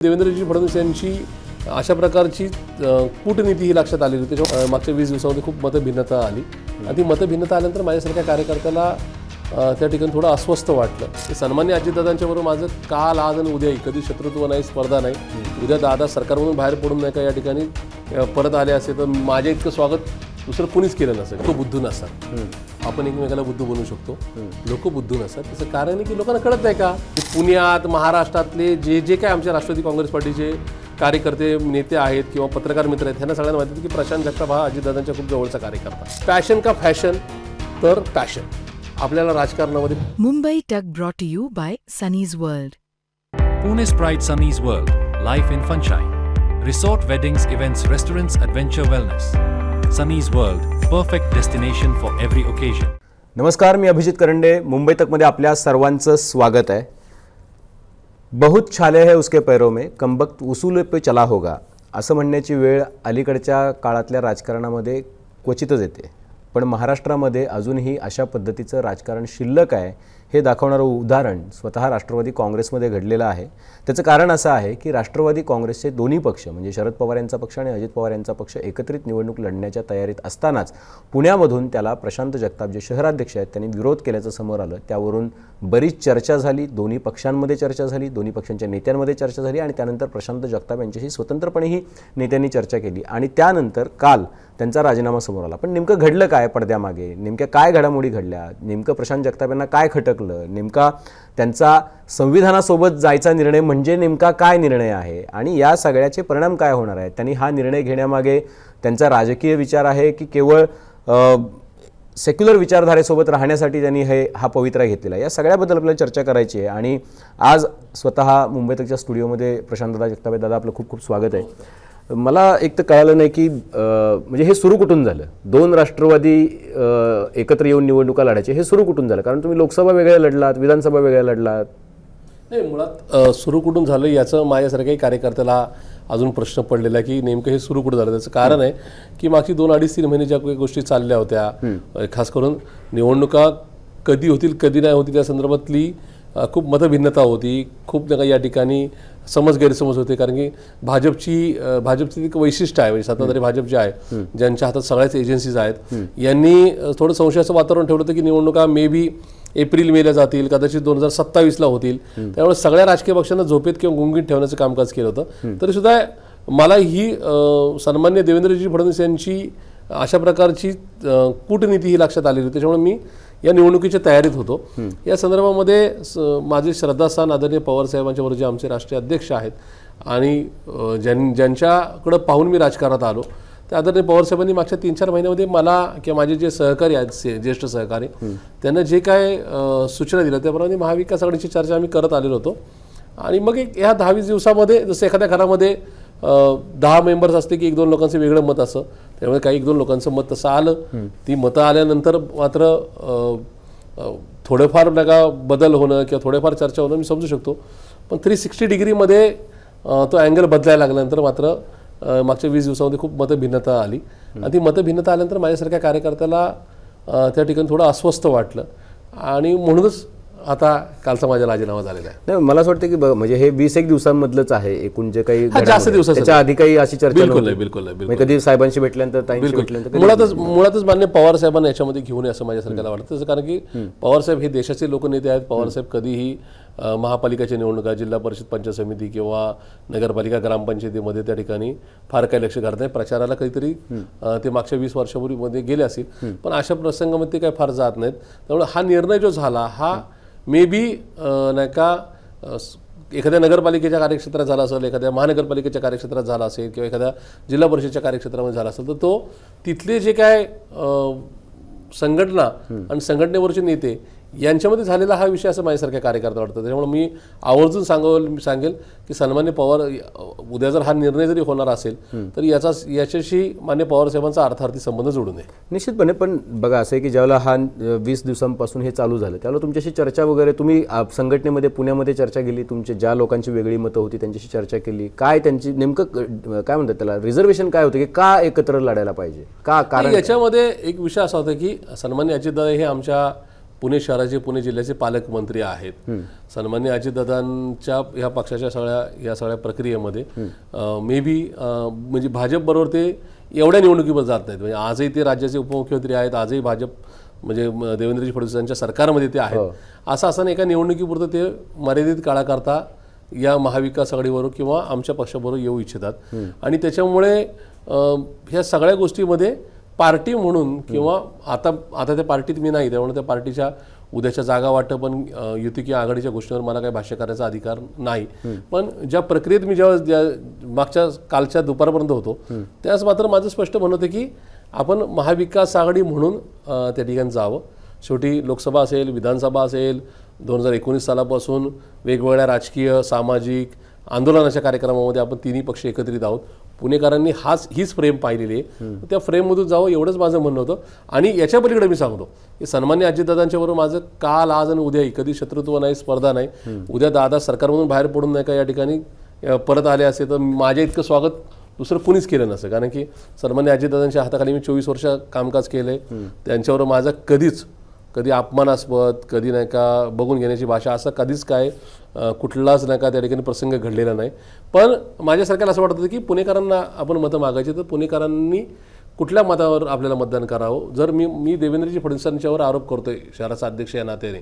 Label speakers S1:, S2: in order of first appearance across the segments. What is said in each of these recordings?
S1: देवेंद्रजी फडणवीस यांची अशा प्रकारची कूटनीती ही लक्षात आलेली होती. त्याच्या मागच्या 20 दिवसामध्ये खूप मतभिन्नता आली आणि ती मतभिन्नता आल्यानंतर माझ्यासारख्या कार्यकर्त्याला त्या ठिकाणी थोडं अस्वस्थ वाटलं. ते सन्मान्य अजितदादांच्या बरोबर माझं काल आज आणि उद्याही कधी शत्रुत्व नाही, स्पर्धा नाही. उद्या दादा सरकारमधून बाहेर पडून नाही का या ठिकाणी परत आले असे तर माझ्या इतकं स्वागत दुसरं कुणीच केलं नसेल. लोक बुद्धू नसतात, आपण एकमेकाला बुद्धू बनवू शकतो. लोक बुद्धू नसतात. त्याचं कारण आहे की लोकांना कळत नाही का की पुण्यात महाराष्ट्रातले जे काय आमच्या राष्ट्रवादी काँग्रेस पार्टीचे कार्यकर्ते नेते आहेत किंवा पत्रकार मित्र आहेत त्यांना सगळ्यांना माहिती की प्रशांत जगताप हा अजितदादांच्या खूप जवळचा कार्यकर्ता. पॅशन का फॅशन तर पॅशन आपल्याला राजकारणामध्ये.
S2: Mumbai Tug brought to you by Sunny's World.
S3: Pune's Pride Sunny's World. Life in Funshine. Resort weddings, events, restaurants, adventure wellness. Sunny's World. Perfect destination for every occasion.
S4: नमस्कार, मी अभिजित करंडे. मुंबई तकमध्ये आपल्या सर्वांचं स्वागत आहे. बहुत छाले है उसके पैरों में, कमबख्त उसूल पे चला होगा असं म्हणण्याची वेळ अलीकडच्या काळातल्या राजकारणामध्ये क्वचितच येते. पण महाराष्ट्रामध्ये अजूनही अशा पद्धतीचं राजकारण शिल्लक आहे हे दाखवणारं उदाहरण स्वतः राष्ट्रवादी काँग्रेसमध्ये घडलेलं आहे. त्याचं कारण असं आहे की राष्ट्रवादी काँग्रेसचे दोन्ही पक्ष म्हणजे शरद पवार यांचा पक्ष आणि अजित पवार यांचा पक्ष एकत्रित निवडणूक लढण्याच्या तयारीत असतानाच पुण्यामधून त्याला प्रशांत जगताप जे शहराध्यक्ष आहेत त्यांनी विरोध केल्याचं समोर आलं. त्यावरून बरीच चर्चा झाली, दोन्ही पक्षांमध्ये चर्चा झाली, दोन्ही पक्षांच्या नेत्यांमध्ये चर्चा झाली आणि त्यानंतर प्रशांत जगताप यांच्याशी स्वतंत्रपणेही नेत्यांनी चर्चा केली आणि त्यानंतर काल त्यांचा राजीनामा समोर आला. पण नेमकं घडलं काय पडद्यामागे, नेमक्या काय घडामोडी घडल्या, नेमकं प्रशांत जगताप यांना काय खटकलं, नेमका त्यांचा संविधानासोबत जायचा निर्णय म्हणजे नेमका काय निर्णय आहे आणि या सगळ्याचे परिणाम काय होणार आहेत. त्यांनी हा निर्णय घेण्यामागे त्यांचा राजकीय विचार आहे की केवळ सेक्युलर विचारधारेसोबत राहण्यासाठी त्यांनी हा पवित्रा घेतलेला आहे. या सगळ्याबद्दल आपल्याला चर्चा करायची आहे आणि आज स्वतः मुंबईतच्या स्टुडिओमध्ये प्रशांतदा जगताप दादा आपलं खूप खूप स्वागत आहे. मला एक तर कळालं नाही की म्हणजे हे सुरू कुठून झालं, दोन राष्ट्रवादी एकत्र येऊन निवडणुका लढायचे हे सुरू कुठून झालं? कारण तुम्ही लोकसभा वेगळ्या लढलात, विधानसभा वेगळ्या लढलात.
S1: नाही, मुळात सुरू कुठून झालं याचं माझ्यासारख्याही कार्यकर्त्याला अजून प्रश्न पडलेला आहे की नेमकं हे सुरू कुठं झालं. त्याचं कारण आहे की मागची 2-2.5-3 महिने ज्या काही गोष्टी चालल्या होत्या, खास करून निवडणुका कधी होतील कधी नाही होतील त्या संदर्भातली खूप मतभिन्नता होती, खूप या ठिकाणी समज गैरसमज होते. कारण की भाजपची एक वैशिष्ट्य आहे, म्हणजे सत्ताधारी भाजप जे आहे ज्यांच्या हातात सगळ्याच एजन्सीज आहेत, यांनी थोडं संशयाचं वातावरण ठेवलं होतं की निवडणुका मे बी एप्रिल-मेला जातील, कदाचित 2027ला होतील. त्यामुळे सगळ्या राजकीय पक्षांना झोपेत किंवा गुंगीत ठेवण्याचं कामकाज केलं होतं. तरीसुद्धा मला ही सन्मान्य देवेंद्रजी फडणवीस यांची अशा प्रकारची कूटनीती ही लक्षात आलेली होती. त्याच्यामुळे मी या निवडणुकीच्या तयारीत होतो. या संदर्भामध्ये माझे श्रद्धास्थान आदरणीय पवारसाहेबांच्या बरोबर जे आमचे राष्ट्रीय अध्यक्ष आहेत आणि ज्यांच्याकडं पाहून मी राजकारणात आलो त्या आदरणीय पवारसाहेबांनी मागच्या 3-4 महिन्यामध्ये मला किंवा माझे जे सहकारी आहेत, ज्येष्ठ सहकारी, त्यांना जे काय सूचना दिल्या त्याप्रमाणे महाविकास आघाडीची चर्चा आम्ही करत आलेलो होतो. आणि मग ह्या 10-20 दिवसामध्ये जसं एखाद्या घरामध्ये 10 मेंबर्स असते की 1-2 लोकांचं वेगळं मत असं, त्यामुळे काही 1-2 लोकांचं मत तसं आलं. ती मतं आल्यानंतर मात्र थोडेफार नका बदल होणं किंवा थोडेफार चर्चा होणं मी समजू शकतो. पण 360 डिग्रीमध्ये तो अँगल बदलायला लागल्यानंतर मात्र मागच्या 20 दिवसामध्ये खूप मतभिन्नता आली आणि ती मतभिन्नता आल्यानंतर माझ्यासारख्या कार्यकर्त्याला त्या ठिकाणी थोडं अस्वस्थ वाटलं आणि म्हणूनच आता कालचा माझा राजीनामा झालेला आहे.
S4: नाही, मला असं वाटतं की म्हणजे हे 20-1 दिवसांमधलंच आहे एकूण जे काही
S1: जास्त दिवसाचं
S4: त्याच्या आधी काही अशी चर्चा
S1: बिलकुल नाही, बिलकुल नाही.
S4: कधी साहेबांशी भेटल्यानंतर ताईंशी भेटल्यानंतर
S1: मुळातच मान्य पवार साहेबांना याच्यामध्ये घेऊन असं माझ्यासारख्याला वाटतं. कारण की पवार साहेब हे देशाचे लोकनेते आहेत. पवार साहेब कधीही महापालिकेच्या निवडणुका, जिल्हा परिषद, पंचायत समिती किंवा नगरपालिका, ग्रामपंचायतीमध्ये त्या ठिकाणी फार काही लक्ष घालत नाही. प्रचाराला काहीतरी ते मागच्या 20 वर्षापूर्वीमध्ये गेले असतील, पण अशा प्रसंगामध्ये ते काही फार जात नाहीत. त्यामुळे हा निर्णय जो झाला हा मे बी नाही का एखाद्या नगरपालिकेच्या कार्यक्षेत्रात झाला असेल, एखाद्या महानगरपालिकेच्या कार्यक्षेत्रात झाला असेल किंवा एखाद्या जिल्हा परिषदेच्या कार्यक्षेत्रामध्ये झाला असेल तर तो तिथले जे काय संघटना आणि संघटनेवरचे नेते यांच्यामध्ये झालेला हा विषय असं माझ्यासारख्या कार्यकर्ता वाटतं. त्याच्यामुळे मी आवर्जून सांगेल की सन्मान्य पवार उद्या जर हा निर्णय जरी होणार असेल तर याच्याशी मान्य पवारसाहेबांचा अर्थार्थी संबंध जोडू नये.
S4: निश्चितपणे. पण बघा असं आहे की ज्यावेळेला हा 20 दिवसांपासून हे चालू झालं त्यावेळेला तुमच्याशी चर्चा वगैरे तुम्ही संघटनेमध्ये पुण्यामध्ये चर्चा केली, तुमचे ज्या लोकांची वेगळी मतं होती त्यांच्याशी चर्चा केली, काय त्यांची नेमकं काय म्हणतात त्याला रिझर्वेशन काय होतं की का एकत्र लढायला पाहिजे, का कारण?
S1: याच्यामध्ये एक विषय असा होता की सन्मान्य अजितदादा हे आमच्या पुणे शहराचे पुणे जिल्ह्याचे पालकमंत्री आहेत. सन्माननीय अजितदादांच्या ह्या पक्षाच्या या सगळ्या प्रक्रियेमध्ये मे बी म्हणजे भाजपबरोबर ते एवढ्या निवडणुकीवर जात नाहीत. म्हणजे आजही ते राज्याचे उपमुख्यमंत्री आहेत, आजही भाजप म्हणजे देवेंद्रजी फडणवीस यांच्या सरकारमध्ये ते आहेत. असं असताना एका निवडणुकीपुरतं ते मर्यादित काळाकरता या महाविकास आघाडीबरोबर किंवा आमच्या पक्षाबरोबर येऊ इच्छितात. आणि त्याच्यामुळे ह्या सगळ्या गोष्टीमध्ये पार्टी म्हणून किंवा आता त्या पार्टीत मी नाही, त्यामुळे त्या पार्टीच्या उद्याच्या जागा वाटप पण युती किंवा आघाडीच्या गोष्टीवर मला काही भाष्य करायचा अधिकार नाही. पण ज्या प्रक्रियेत मी जेव्हा मागच्या कालच्या दुपारपर्यंत होतो त्यास मात्र माझं स्पष्ट म्हणणं होतं की आपण महाविकास आघाडी म्हणून त्या ठिकाणी जावं. शेवटी लोकसभा असेल, विधानसभा असेल, 2019 सालापासून वेगवेगळ्या राजकीय सामाजिक आंदोलनाच्या कार्यक्रमामध्ये आपण तिन्ही पक्ष एकत्रित आहोत. पुणेकरांनी हीच फ्रेम पाहिलेली आहे, त्या फ्रेममधून जावं एवढंच माझं म्हणणं होतं. आणि याच्या पलीकडे मी सांगतो की सन्मान्य अजितदादांच्या बरोबर माझं काल आज आणि उद्याही कधी शत्रुत्व नाही, स्पर्धा नाही. उद्या दादा सरकारमधून बाहेर पडून नाही का या ठिकाणी परत आले असे तर माझ्या इतकं स्वागत दुसरं कुणीच केलं नसतं. कारण की सन्मान्य अजितदादांच्या हाताखाली मी 24 वर्ष कामकाज केलं आहे. त्यांच्यावर माझं कधी अपमानास्पद, कधी नाही का बघून घेण्याची भाषा, असं कधीच काय कुठलाच नाही का त्या ठिकाणी प्रसंग घडलेला नाही. पण माझ्या सरकारला असं वाटत होतं की पुणेकरांना आपण मतं मागायची तर पुणेकरांनी कुठल्या मतावर आपल्याला मतदान करावं. जर मी देवेंद्रजी फडणवीसांच्यावर आरोप करतोय शहराचा अध्यक्ष या नात्याने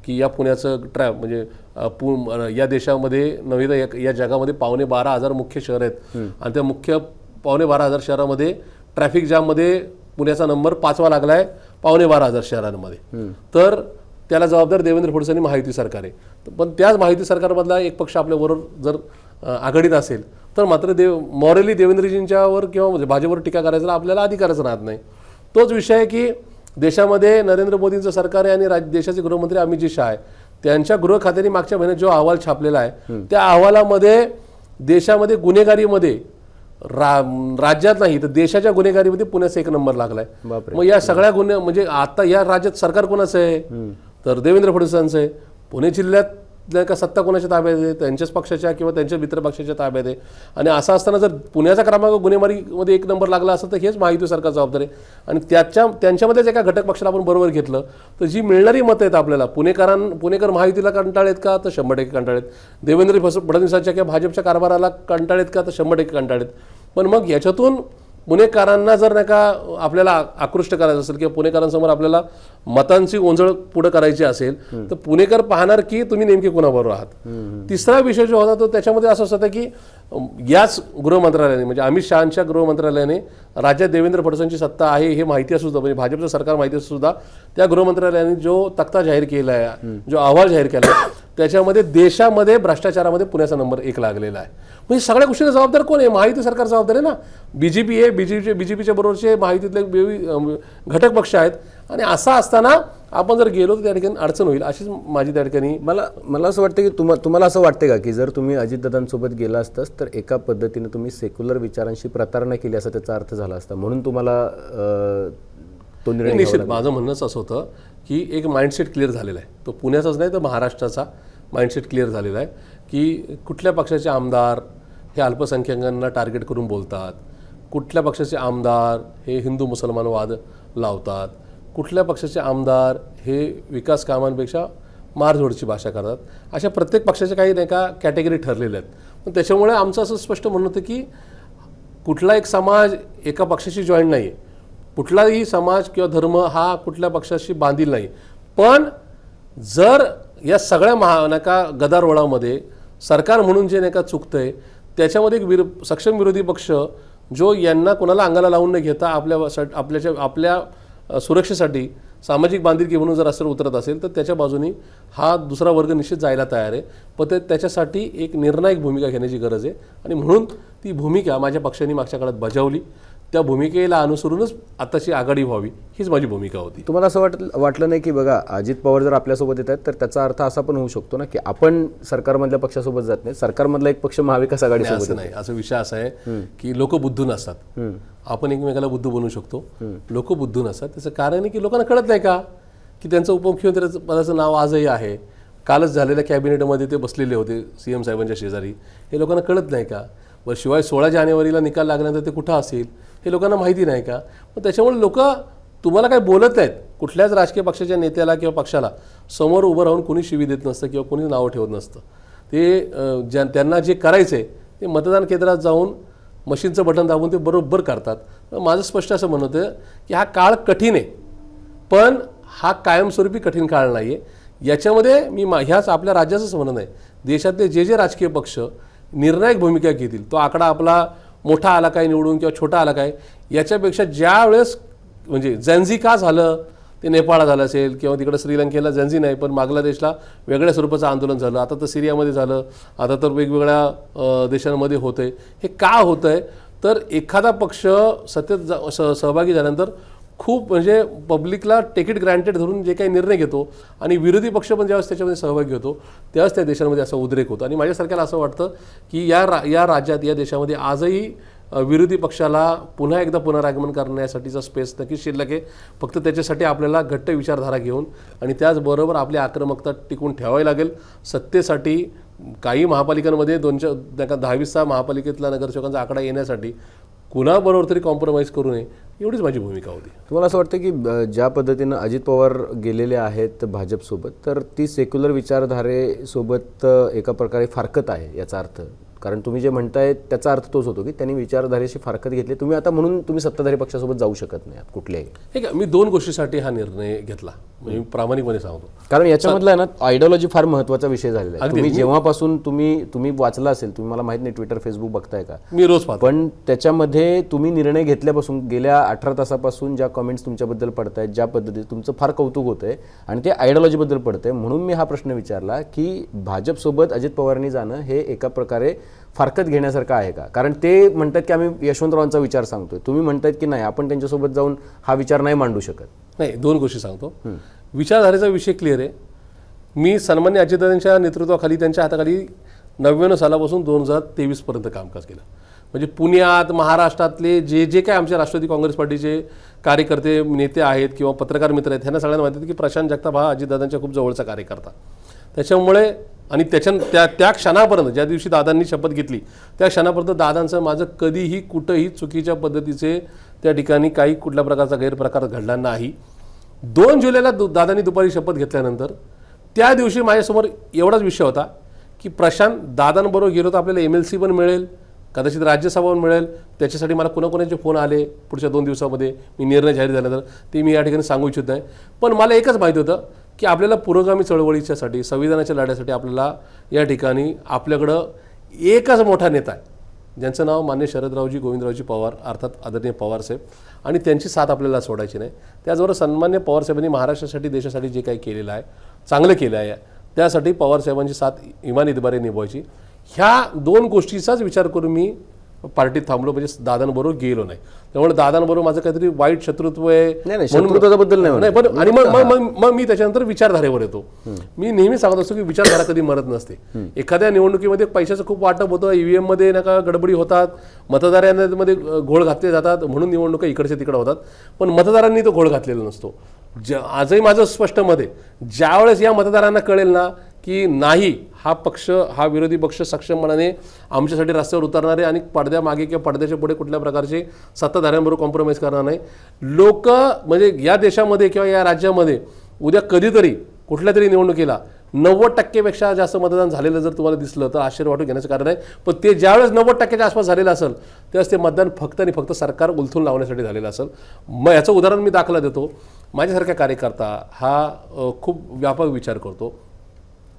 S1: की या पुण्याचं म्हणजे या देशामध्ये नव्हे तर या जगामध्ये 12,500 मुख्य शहर आहेत आणि त्या मुख्य 12,500 शहरामध्ये ट्रॅफिक जाममध्ये पुण्याचा नंबर 5वा लागलाय 12,500 शहरांमध्ये. तर त्याला जबाबदार देवेंद्र फडणवीस आणि महायुती सरकार आहे. पण त्याच महायुती सरकारमधला एक पक्ष आपल्याबरोबर जर आघाडीत असेल तर मात्र मॉरली देवेंद्रजींच्यावर किंवा भाजपवर टीका करायचा आपल्याला अधिकारच राहत नाही. तोच विषय आहे की देशामध्ये नरेंद्र मोदींचं सरकार आहे आणि देशाचे गृहमंत्री अमित शहा आहे. त्यांच्या गृह खात्याने मागच्या महिन्यात जो अहवाल छापलेला आहे त्या अहवालामध्ये देशामध्ये गुन्हेगारीमध्ये राज्यात नाही तर देशाच्या गुन्हेगारीमध्ये पुण्याचा 1 नंबर लागलाय. मग या सगळ्या गुन्हे म्हणजे आता या राज्यात सरकार कोणाचं आहे तर देवेंद्र फडणवीसांचं आहे. पुणे जिल्ह्यात का सत्ता कोणाच्या ताब्यात आहे, त्यांच्याच पक्षाच्या किंवा त्यांच्या मित्र पक्षाच्या ताब्यात आहे. आणि असं असताना जर पुण्याचा क्रमांक गुन्हेगारीमध्ये 1 नंबर लागला असं तर हेच महायुती सरकार जबाबदार आहे. आणि त्यांच्यामध्येच एका घटक पक्षाला आपण बरोबर घेतलं तर जी मिळणारी मतं आहेत आपल्याला पुणेकर महायुतीला कंटाळेत का तर 100% कंटाळेत, देवेंद्र फडणवीसांच्या किंवा भाजपच्या कारभाराला कंटाळेत का तर 100% कंटाळेत. पण मग याच्यातून पुणेकरांना जर नाही का आपल्याला आकृष्ट करायचं असेल किंवा पुणेकरांसमोर आपल्याला मतांची ओंजळ पुढे करायची असेल तर पुणेकर पाहणार की तुम्ही नेमके कोणाबरोबर आहात. तिसरा विषय जो होता तो त्याच्यामध्ये असं होतं की याच गृह मंत्रालयाने म्हणजे अमित शहांच्या गृह मंत्रालयाने राज्यात देवेंद्र फडणवीसांची सत्ता आहे हे माहिती असून सुद्धा म्हणजे भाजपचं सरकार माहिती असून सुद्धा त्या गृह मंत्रालयाने जो तक्ता जाहीर केला आहे, जो अहवाल जाहीर केला आहे त्याच्यामध्ये देशामध्ये भ्रष्टाचारामध्ये पुण्याचा नंबर 1 लागलेला आहे. म्हणजे सगळ्या गोष्टीला जबाबदार कोण आहे? महायुती सरकार जबाबदार आहे ना. बीजेपी आहे, बीजेपीच्या बरोबरचे महायुतीतले घटक पक्ष आहेत. आणि असं असताना आपण जर गेलो तर त्या ठिकाणी अडचण होईल अशीच माझी त्या ठिकाणी
S4: मला असं वाटतं की तुम्हाला असं वाटतं का की जर तुम्ही अजितदादांसोबत गेला असतास तर एका पद्धतीने तुम्ही सेक्युलर विचारांशी प्रतारणा केली असा त्याचा अर्थ झाला असता म्हणून तुम्हाला तो निर्णय
S1: निश्चित माझं म्हणणंच असं होतं की एक माइंडसेट क्लिअर झालेला आहे. तो पुण्याचाच नाही तर महाराष्ट्राचा माइंडसेट क्लिअर झालेला आहे की कुठल्या पक्षाचे आमदार हे अल्पसंख्याकांना टार्गेट करून बोलतात, कुठल्या पक्षाचे आमदार हे हिंदू मुसलमान वाद लावतात, कुठल्या पक्षाचे आमदार हे विकास कामांपेक्षा मारझोडची भाषा करतात. अशा प्रत्येक पक्षाच्या काही नाही का कॅटेगरी ठरलेल्या आहेत. पण त्याच्यामुळे आमचं असं स्पष्ट म्हणणं होतं की कुठला एक समाज एका पक्षाशी जॉईन नाही आहे, कुठलाही समाज किंवा धर्म हा कुठल्या पक्षाशी बांधील नाही. पण जर या सगळ्या नाही का गदारोळामध्ये सरकार म्हणून जे नाही का चुकतंय त्याच्यामध्ये एक सक्षम विरोधी पक्ष जो यांना कोणाला अंगाला लावून न घेता आपल्या सुरक्षेसाठी सामाजिक बांधिलकी म्हणून जर असं उतरत असेल तर त्याच्या बाजूनी हा दुसरा वर्ग निश्चित जायला तयार आहे. पण त्याच्यासाठी एक निर्णायक भूमिका घेण्याची गरज आहे आणि म्हणून ती भूमिका माझ्या पक्षाने मागच्या काळात बजावली. त्या भूमिकेला अनुसरूनच आताची आघाडी व्हावी हीच माझी भूमिका होती.
S4: तुम्हाला असं वाटलं नाही की बघा अजित पवार जर आपल्यासोबत येत आहेत तर त्याचा अर्थ असा पण होऊ शकतो ना की आपण सरकारमधल्या पक्षासोबत जात नाही, सरकारमधला एक पक्ष महाविकास आघाडीसोबत
S1: असं नाही. असं विषय असा आहे की लोक बुद्धू नसतात, आपण एकमेकाला बुद्धू बनवू शकतो. लोक बुद्धू नसतात. त्याचं कारण आहे की लोकांना कळत नाही का की त्यांचं उपमुख्यमंत्री पदाचं नाव आजही आहे. कालच झालेल्या कॅबिनेटमध्ये ते बसलेले होते CM साहेबांच्या शेजारी. हे लोकांना कळत नाही का? व शिवाय 16 जानेवारीला निकाल लागल्यानंतर ते कुठं असेल हे लोकांना माहिती नाही का? पण त्याच्यामुळे लोक तुम्हाला काय बोलत नाहीत, कुठल्याच राजकीय पक्षाच्या नेत्याला किंवा पक्षाला समोर उभं राहून कोणी शिवी देत नसतं किंवा कोणी नावं ठेवत नसतं. ते त्यांना जे करायचं आहे ते मतदान केंद्रात जाऊन मशीनचं बटन दाबून ते बरोबर करतात. माझं स्पष्ट असं म्हणत आहे की हा काळ कठीण आहे, पण हा कायमस्वरूपी कठीण काळ नाही आहे. याच्यामध्ये मी ह्याच आपल्या राज्याचंच म्हणणं नाही, देशातले जे राजकीय पक्ष निर्णायक भूमिका घेतील, तो आकडा आपला मोठा आला काय निवडून किंवा छोटा आला काय, याच्यापेक्षा ज्या वेळेस म्हणजे जॅन्झी का झालं, ते नेपाळला झालं असेल किंवा तिकडं श्रीलंकेला जॅन्झी नाही पण बांगलादेशला वेगळ्या स्वरूपाचं आंदोलन झालं, आता तर सिरियामध्ये झालं, आता तर वेगवेगळ्या देशांमध्ये होतं आहे. हे का होतं आहे तर एखादा पक्ष सत्तेत सहभागी झाल्यानंतर खूप म्हणजे पब्लिकला टेक इट ग्रँटेड धरून जे काही निर्णय घेतो आणि विरोधी पक्ष पण ज्यावेळेस त्याच्यामध्ये सहभागी होतो त्यावेळेस त्या देशांमध्ये असा उद्रेक होतो. आणि माझ्यासारख्याला असं वाटतं की या राज्यात या देशामध्ये आजही विरोधी पक्षाला पुन्हा एकदा पुनरागमन करण्यासाठीचा स्पेस नक्कीच शिल्लक आहे. फक्त त्याच्यासाठी आपल्याला घट्ट विचारधारा घेऊन आणि त्याचबरोबर आपली आक्रमकता टिकून ठेवावी लागेल. सत्तेसाठी काही महापालिकांमध्ये 10-20 महापालिकेतला नगरसेवकांचा आकडा येण्यासाठी कुणाबरोबर तरी कॉम्प्रोमाइज करू नये, एवढीच माझी भूमिका होती.
S4: तुम्हाला असं वाटतं की ज्या पद्धतीनं अजित पवार गेलेले आहेत भाजपसोबत, तर ती सेक्युलर विचारधारेसोबत एका प्रकारे फारकत आहे याचा अर्थ? कारण तुम्ही जे म्हणताय त्याचा अर्थ तोच होतो की त्यांनी विचारधारेशी फारकत घेतली. तुम्ही आता म्हणून तुम्ही सत्ताधारी पक्षासोबत जाऊ शकत नाही कुठल्याही.
S1: ठीक आहे, मी 2 गोष्टीसाठी हा निर्णय घेतला, म्हणजे मी प्रामाणिकपणे सांगतो.
S4: कारण याच्यामधला आहे ना आयडिओलॉजी फार महत्त्वाचा विषय झालेला आहे. तुम्ही जेव्हापासून तुम्ही वाचला असेल, तुम्ही मला माहित नाही ट्विटर फेसबुक बघताय का,
S1: मी रोज पाहतो,
S4: पण त्याच्यामध्ये तुम्ही निर्णय घेतल्यापासून गेल्या 18 तासापासून ज्या कमेंट्स तुमच्याबद्दल पडत आहेत, ज्या पद्धतीने तुमचं फार कौतुक होतं आहे आणि ते आयडिओलॉजीबद्दल पडतंय. म्हणून मी हा प्रश्न विचारला की भाजपसोबत अजित पवारांनी जाणं हे एका प्रकारे फारकत घेण्यासारखं आहे का? कारण ते म्हणतात की आम्ही यशवंतरावांचा विचार सांगतोय, तुम्ही म्हणतायत की नाही आपण त्यांच्यासोबत जाऊन हा विचार नाही मांडू शकत.
S1: नाही, 2 गोष्टी सांगतो. विचारधारेचा विषय क्लिअर आहे. मी सन्मान्य अजितदादांच्या नेतृत्वाखाली त्यांच्या हाताखाली 99 सालापासून 2023 पर्यंत कामकाज केलं. म्हणजे पुण्यात महाराष्ट्रातले जे काय आमच्या राष्ट्रवादी काँग्रेस पार्टीचे कार्यकर्ते नेते आहेत किंवा पत्रकार मित्र आहेत ह्यांना सगळ्यांना माहिती आहे की प्रशांत जगताप हा अजितदादांच्या खूप जवळचा कार्यकर्ता. त्याच्यामुळे आणि त्या क्षणापर्यंत ज्या दिवशी दादांनी शपथ घेतली त्या क्षणापर्यंत दादांचं माझं कधीही कुठंही चुकीच्या पद्धतीचे त्या ठिकाणी काही कुठल्या प्रकारचा गैरप्रकार घडला नाही. 2 जुलैला दादांनी दुपारी शपथ घेतल्यानंतर त्या दिवशी माझ्यासमोर एवढाच विषय होता की प्रशांत दादांबरोबर गेलो तर आपल्याला MLC पण मिळेल, कदाचित राज्यसभा पण मिळेल. त्याच्यासाठी मला कोणाकोणाचे फोन आले पुढच्या 2 दिवसामध्ये, मी निर्णय जाहीर झाल्यानंतर ते मी या ठिकाणी सांगू इच्छित नाही. पण मला एकच माहिती होतं की आपल्याला पुरोगामी चळवळीच्यासाठी संविधानाच्या लढ्यासाठी आपल्याला या ठिकाणी आपल्याकडं एकच मोठा नेता आहे ज्यांचं नाव मान्य शरदरावजी गोविंदरावजी पवार अर्थात आदरणीय पवारसाहेब, आणि त्यांची साथ आपल्याला सोडायची नाही. त्याचबरोबर सन्मान्य पवारसाहेबांनी महाराष्ट्रासाठी देशासाठी जे काही केलेलं आहे चांगलं केलं आहे, त्यासाठी पवारसाहेबांची साथ इमान इतबारे निभवायची. ह्या 2 गोष्टीचाच विचार करून मी पार्टीत थांबलो, म्हणजे दादांबरोबर गेलो नाही. त्यामुळे दादांबरोबर माझं काहीतरी वाईट शत्रुत्व आहे
S4: शत्रुत्वाबद्दल
S1: नाही. पण आणि मग मी त्याच्यानंतर विचारधारेवर येतो. मी नेहमी सांगत असतो की विचारधारा कधी मरत नसते. एखाद्या निवडणुकीमध्ये पैशाचं खूप वाटप होतं, EVM मध्ये नका गडबडी होतात, मतदारांमध्ये घोळ घातले जातात, म्हणून निवडणुका इकडच्या तिकडे होतात. पण मतदारांनी तो घोळ घातलेला नसतो. आजही माझं स्पष्ट मत आहे, ज्यावेळेस या मतदारांना कळेल ना की नाही हा पक्ष हा विरोधी पक्ष सक्षमपणाने आमच्यासाठी रस्त्यावर उतरणारे आणि पडद्यामागे किंवा पडद्याच्या पुढे कुठल्या प्रकारचे सत्ताधाऱ्यांबरोबर कॉम्प्रोमाइज करणार नाही. लोक म्हणजे या देशामध्ये किंवा या राज्यामध्ये उद्या कधीतरी कुठल्या तरी निवडणुकीला 90% जास्त मतदान झालेलं जर तुम्हाला दिसलं तर आश्चर्य वाटून घेण्याचं कारण आहे. पण ते ज्यावेळेस 90% आसपास झालेलं असेल त्यावेळेस ते मतदान फक्त आणि फक्त सरकार उलथून लावण्यासाठी झालेलं असेल. मग याचं उदाहरण मी दाखला देतो. माझ्यासारखा कार्यकर्ता हा खूप व्यापक विचार करतो.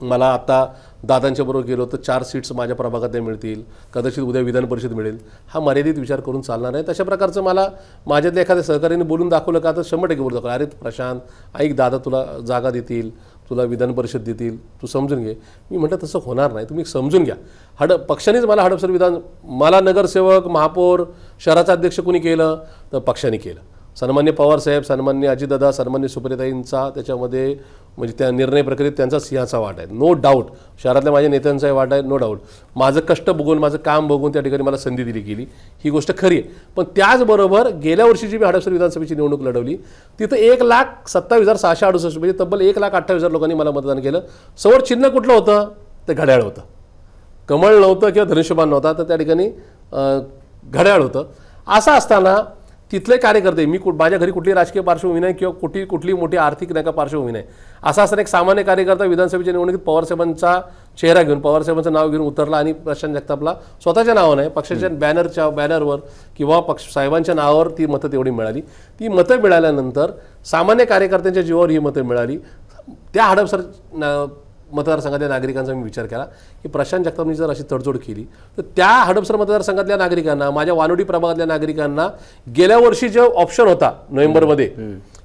S1: मला आता दादांच्या बरोबर गेलो तर 4 सीट्स माझ्या प्रभागात मिळतील, कदाचित उद्या विधान परिषद मिळेल, हा मर्यादित विचार करून चालणार नाही. तशा प्रकारचं मला माझ्यातल्या एखाद्या सहकार्याने बोलून दाखवलं का तर 100% बोलून दाखवलं, अरे प्रशांत ऐक दादा तुला जागा देतील, तुला विधान परिषद देतील, तू समजून घे. मी म्हटलं तसं होणार नाही, तुम्ही समजून घ्या. पक्षानेच मला हडपसर विधान, मला नगरसेवक महापौर शहराचा अध्यक्ष कोणी केलं तर पक्षाने केलं. सन्मान्य पवारसाहेब, सन्मान्य अजितदादा, सन्मान्य सुप्रियाताईंचा त्याच्यामध्ये म्हणजे त्या निर्णय प्रक्रियेत त्यांचा सिंहाचा वाटा आहे, नो डाऊट. शहरातल्या माझ्या नेत्यांचाही वाटा आहे, नो डाऊट. माझं कष्ट बघून माझं काम बघून त्या ठिकाणी मला संधी दिली गेली, ही गोष्ट खरी आहे. पण त्याचबरोबर गेल्या वर्षीची मी हडपसर विधानसभेची निवडणूक लढवली, तिथं 1,27,668 म्हणजे तब्बल 1,28,000 लोकांनी मला मतदान केलं. समोर चिन्ह कुठलं होतं ते घड्याळ होतं, कमळ नव्हतं किंवा धनुष्यबाण नव्हता, तर त्या ठिकाणी घड्याळ होतं. असं असताना तिथले कार्यकर्ते, मी माझ्या घरी कुठली राजकीय पार्श्वभूमी नाही किंवा कुठली मोठी आर्थिक नाही का पार्श्वभूमी नाही, असा असताना एक सामान्य कार्यकर्ता विधानसभेच्या निवडणुकीत पवारसाहेबांचा चेहरा घेऊन पवारसाहेबांचं नाव घेऊन उतरला आणि प्रशांत जगतापला स्वतःच्या नावाने पक्षाच्या बॅनरवर किंवा साहेबांच्या नावावर ती मतं तेवढी मिळाली. ती मतं मिळाल्यानंतर सामान्य कार्यकर्त्यांच्या जीवावर ही मतं मिळाली. त्या हडपसर मतदारसंघातल्या नागरिकांचा मी विचार केला की प्रशांत जगतापनी जर अशी तडजोड केली तर त्या हडपसर मतदारसंघातल्या नागरिकांना, माझ्या वानोडी प्रभागातल्या नागरिकांना गेल्या वर्षी जो ऑप्शन होता नोव्हेंबरमध्ये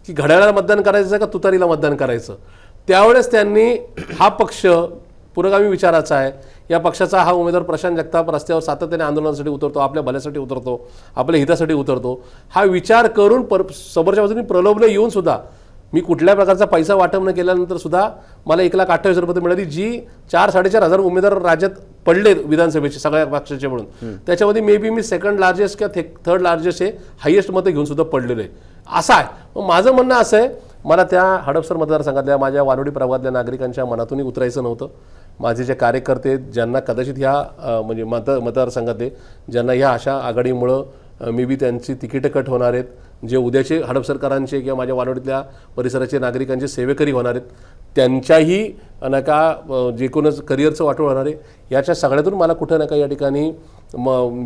S1: की घड्याळाला मतदान करायचं का तुतारीला मतदान करायचं, त्यावेळेस त्यांनी हा पक्ष पुरोगामी विचाराचा आहे, या पक्षाचा हा उमेदवार प्रशांत जगताप रस्त्यावर सातत्याने आंदोलनासाठी उतरतो, आपल्या भल्यासाठी उतरतो, आपल्या हितासाठी उतरतो, हा विचार करून समोरच्या बाजूने प्रलोभन येऊन सुद्धा मी कुठल्या प्रकारचा पैसा वाटप न केल्यानंतर सुद्धा मला 1,28,000 मिळाली, जी 4-4.5 उमेदवार राज्यात पडले विधानसभेचे सगळ्या पक्षाचे म्हणून, त्याच्यामध्ये may be me second largest किंवा थर्ड लार्जेस्ट हे हायेस्ट मतं घेऊन सुद्धा पडलेलं आहे. असं आहे. मग माझं म्हणणं असं आहे, मला त्या हडपसर मतदारसंघातल्या माझ्या वानोडी प्रभागातल्या नागरिकांच्या मनातूनही उतरायचं नव्हतं. माझे जे कार्यकर्ते ज्यांना कदाचित ह्या म्हणजे मतदारसंघातले ज्यांना ह्या अशा आघाडीमुळं मे बी त्यांची तिकीटं कट होणार आहेत, जे उद्याचे हडपसरकरांचे किंवा माझ्या वानोडीतल्या परिसराचे नागरिकांचे सेवेकरी होणार आहेत, त्यांच्याही नका जे कोणच करिअरचं वाटोळ होणार आहे, याच्या सगळ्यातून मला कुठं ना काही या ठिकाणी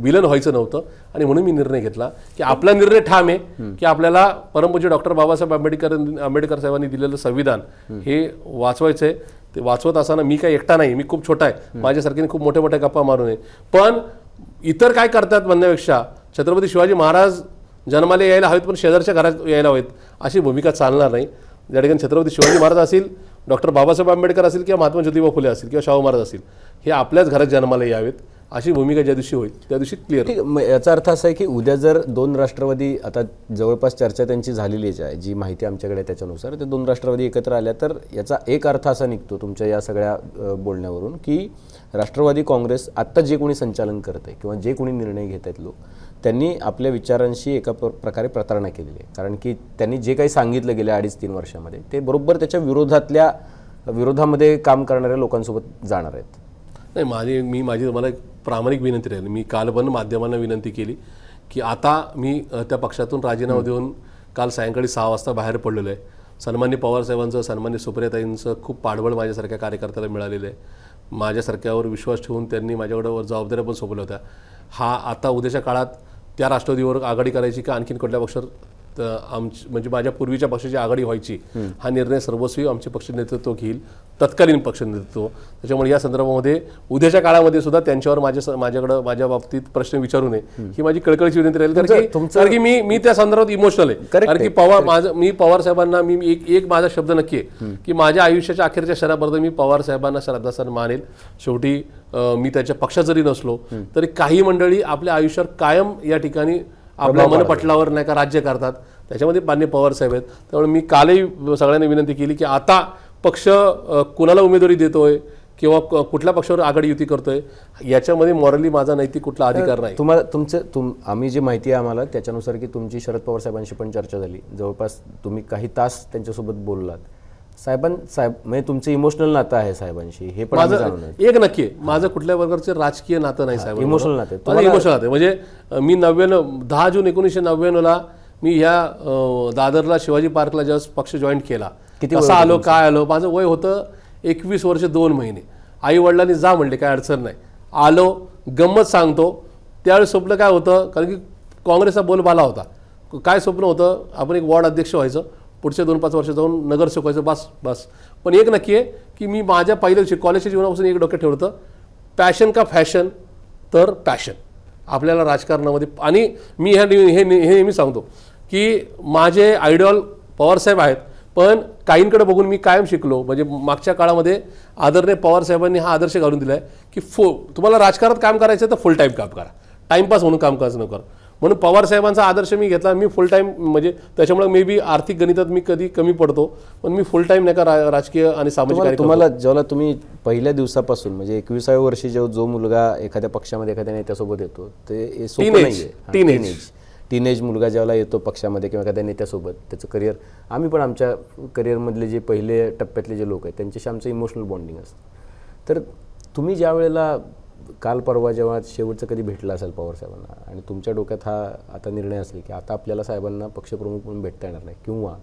S1: विलन व्हायचं नव्हतं. आणि म्हणून मी निर्णय घेतला की आपला निर्णय ठाम आहे की आपल्याला परमपूज्य डॉक्टर बाबासाहेब आंबेडकर साहेबांनी दिलेलं संविधान हे वाचवायचं आहे. ते वाचवत असताना मी काही एकटा नाही, मी खूप छोटा आहे, माझ्यासारख्याने खूप मोठ्या मोठ्या गप्पा मारू नये, पण इतर काय करतात म्हणण्यापेक्षा छत्रपती शिवाजी महाराज जन्माला यायला हवेत पण शेजारच्या घरात यायला हवेत अशी भूमिका चालणार नाही. ज्या ठिकाणी छत्रपती शिवाजी महाराज असतील, डॉक्टर बाबासाहेब आंबेडकर असतील किंवा महात्मा ज्योतिबा फुले असतील किंवा शाहू महाराज असतील, हे आपल्याच घरात जन्माला यावेत अशी भूमिका ज्या दिवशी होईल त्या दिवशी क्लिअर.
S4: ठीक आहे. याचा अर्थ असा आहे की उद्या जर 2 राष्ट्रवादी, आता जवळपास चर्चा त्यांची झालेलीच आहे, जी माहिती आमच्याकडे त्याच्यानुसार ते 2 राष्ट्रवादी एकत्र आल्या तर याचा एक अर्थ असा निघतो तुमच्या या सगळ्या बोलण्यावरून की राष्ट्रवादी काँग्रेस आत्ता जे कोणी संचालन करत आहे किंवा जे कोणी निर्णय घेत आहेत लोक, त्यांनी आपल्या विचारांशी एका प्रकारे प्रतारणा केलेली आहे. कारण की त्यांनी जे काही सांगितलं गेल्या 2.5-3 वर्षामध्ये ते बरोबर त्याच्या विरोधामध्ये काम करणाऱ्या लोकांसोबत जाणार आहेत.
S1: नाही, माझी तुम्हाला एक प्रामाणिक विनंती राहील. मी काल पण माध्यमांना विनंती केली की आता मी त्या पक्षातून राजीनामा देऊन काल सायंकाळी 6 वाजता बाहेर पडलेलो आहे. सन्मान्य पवारसाहेबांचं, सन्मान्य सुप्रियाताईंचं खूप पाठबळ माझ्यासारख्या कार्यकर्त्याला मिळालेलं आहे. माझ्यासारख्यावर विश्वास ठेवून त्यांनी माझ्याकडे जबाबदाऱ्या पण सोपवल्या होत्या. हा आता उद्याच्या काळात त्या राष्ट्रवादीवर आघाडी करायची का आणखीन कुठल्या पक्षावर म्हणजे माझ्या पूर्वीच्या पक्षाची आघाडी व्हायची, हा निर्णय सर्वस्वी आमचे पक्ष नेतृत्व घेईल, तत्कालीन पक्ष नेतृत्व. त्याच्यामुळे या संदर्भामध्ये उद्याच्या काळामध्ये सुद्धा त्यांच्यावर माझ्याकडे माझ्या बाबतीत प्रश्न विचारू नये ही माझी कळकळीची विनंती राहील. कारण की मी त्या संदर्भात इमोशनल आहे. कारण की मी पवार साहेबांना मी एक माझा शब्द नक्की आहे की माझ्या आयुष्याच्या अखेरच्या क्षणापर्यंत मी पवार साहेबांना श्रद्धास्थान मानेल. शेवटी मी त्याच्या पक्षात जरी नसलो तरी काही मंडळी आपल्या आयुष्यावर कायम या ठिकाणी आपल्या मनपटलावर नाही का राज्य करतात, त्याच्यामध्ये मान्य पवार साहेब आहेत. त्यामुळे मी कालही सगळ्यांनी विनंती केली की आता पक्ष कुणाला उमेदवारी देतोय किंवा कुठल्या पक्षावर आघाडी युती करतोय याच्यामध्ये मॉरली माझा नैतिक कुठला अधिकार नाही.
S4: आम्ही जी माहिती आहे आम्हाला त्याच्यानुसार की तुमची शरद पवार साहेबांशी पण चर्चा झाली, जवळपास तुम्ही काही तास त्यांच्यासोबत बोललात. साहेब म्हणजे तुमचं इमोशनल नातं आहे साहेबांशी, हे पण
S1: माझं एक नक्की आहे. माझं कुठल्या प्रकारचं राजकीय नातं नाही साहेब,
S4: इमोशनल नातं.
S1: इमोशनल नातं म्हणजे मी 10 जून 1999 मी ह्या दादरला शिवाजी पार्कला जेव्हा पक्ष जॉईन केला, कसा आलो काय आलो, माझं वय होतं 21 वर्ष 2 महिने. आई वडिलांनी जा म्हणले काय अडचण नाही, आलो. गंमत सांगतो त्यावेळेस स्वप्न काय होतं, कारण की काँग्रेसचा बोलबाला होता. काय स्वप्न होतं, आपण एक वॉर्ड अध्यक्ष व्हायचं, पुढच्या 2-5 वर्ष जाऊन नगरसेवक व्हायचं, बस. पण एक नक्की आहे की मी माझ्या पहिल्या कॉलेजच्या जीवनापासून एक डोक्यात ठेवलं होतं, पॅशन का फॅशन, तर पॅशन आपल्याला राजकारणामध्ये. आणि मी हे नेहमी सांगतो की माझे आयडॉल पवारसाहेब आहेत, पण काहींकडे बघून मी कायम शिकलो. म्हणजे मागच्या काळामध्ये आदरणीय पवारसाहेबांनी हा आदर्श घालून दिला आहे की तुम्हाला राजकारणात काम करायचं तर फुल टाईम काम करा, टाईमपास म्हणून काम करायचं नका. म्हणून पवारसाहेबांचा आदर्श मी घेतला. मी फुल टाईम म्हणजे त्याच्यामुळे मे बी आर्थिक गणितात मी कधी कमी पडतो, पण मी फुल टाईम नाही का राजकीय आणि सामाजिक कार्य.
S4: तुम्हाला जेव्हा तुम्ही पहिल्या दिवसापासून म्हणजे 21व्या वर्षी जो मुलगा एखाद्या पक्षामध्ये एखाद्या नेत्यासोबत येतो ते सोपं नाहीये. टीनेज मुलगा जेव्हा येतो पक्षामध्ये किंवा एखाद्या नेत्यासोबत, त्याचं करिअर, आम्ही पण आमच्या करिअरमधले जे पहिले टप्प्यातले जे लोक आहेत त्यांच्याशी आमचं इमोशनल बॉन्डिंग असतं. तर तुम्ही ज्या वेळेला काल परवा जेव्हा शेवटचं कधी भेटलं असेल पवारसाहेबांना आणि तुमच्या डोक्यात हा आता निर्णय असेल की आता आपल्याला साहेबांना पक्षप्रमुख म्हणून भेटता येणार नाही, किंवा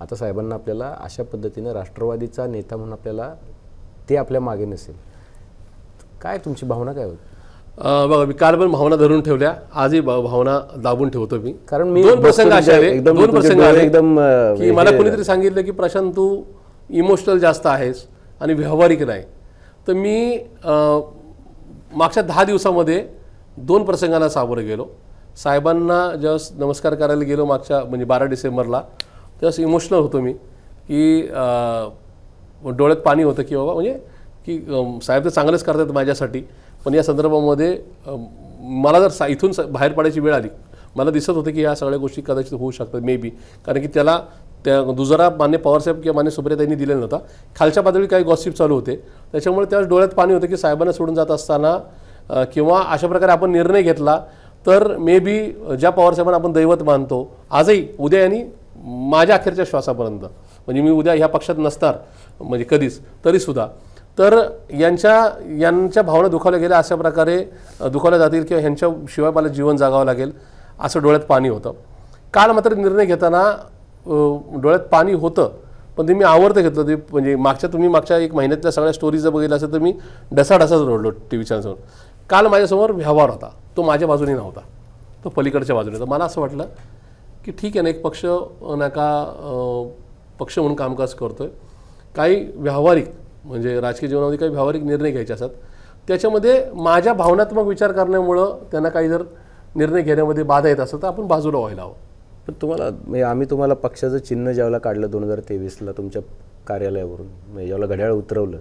S4: आता साहेबांना आपल्याला अशा पद्धतीनं राष्ट्रवादीचा नेता म्हणून आपल्याला ते आपल्या मागे नसेल, काय तुमची भावना काय होती?
S1: बघा, मी काल पण भावना धरून ठेवल्या, आजही भावना दाबून ठेवतो मी.
S4: कारण मी
S1: दोन प्रसंग असे आले,
S4: एकदम
S1: दोन प्रसंग आले
S4: एकदम
S1: की मला कोणीतरी सांगितलं की प्रशांत तू इमोशनल जास्त आहेस आणि व्यावहारिक नाही. तर मी मागच्या 10 दिवसामध्ये 2 प्रसंगांना सामोरं गेलो. साहेबांना जेव्हा नमस्कार करायला गेलो मागच्या म्हणजे 12 डिसेंबरला, तेव्हा इमोशनल होतो मी की डोळ्यात पाणी होतं की बाबा म्हणजे की साहेब तर चांगलंच करतात माझ्यासाठी, पण या संदर्भामध्ये मला जर इथून बाहेर पडायची वेळ आली, मला दिसत होतं की या सगळ्या गोष्टी कदाचित होऊ शकतात मे बी, कारण की त्याला त्या दुजोरा मान्य पवारसाहेब किंवा मान्य सुप्रियाताईंनी दिलेला नव्हता. खालच्या पातळी काही गॉसिप चालू होते, त्याच्यामुळे त्यावेळेस डोळ्यात पाणी होतं की साहेबांना सोडून जात असताना किंवा अशा प्रकारे आपण निर्णय घेतला तर मे बी ज्या पवारसाहेबांना आपण दैवत मानतो आजही, उद्या यांनी माझ्या अखेरच्या श्वासापर्यंत, म्हणजे मी उद्या ह्या पक्षात नसणार म्हणजे कधीच तरीसुद्धा, तर यांच्या भावना दुखावल्या गेल्या, अशा प्रकारे दुखावल्या जातील किंवा ह्यांच्याशिवाय मला जीवन जगावं लागेल असं डोळ्यात पाणी होतं. काल मात्र निर्णय घेताना डोळ्यात पाणी होतं, पण ते मी आवर्त घेतलं. ते म्हणजे तुम्ही मागच्या 1 महिन्यातल्या सगळ्या स्टोरीज जर बघितलं असेल तर मी ढसाढसाच रडलो टीव्हीच्या समोर. काल माझ्यासमोर व्यवहार होता, तो माझ्या बाजूने नव्हता, तो पलीकडच्या बाजूने होता. मला असं वाटलं की ठीक आहे ना, एक पक्ष पक्ष म्हणून कामकाज करतोय, काही व्यावहारिक म्हणजे राजकीय जीवनामध्ये काही व्यावहारिक निर्णय घ्यायचे असतात, त्याच्यामध्ये माझ्या भावनात्मक विचार करण्यामुळं त्यांना काही जर निर्णय घेण्यामध्ये बाधा येत असेल तर आपण बाजूला व्हायला हवं.
S4: पण तुम्हाला म्हणजे आम्ही तुम्हाला पक्षाचं चिन्ह ज्यावेळेला काढलं 2023ला तुमच्या कार्यालयावरून, म्हणजे ज्यावेळेला घड्याळ उतरवलं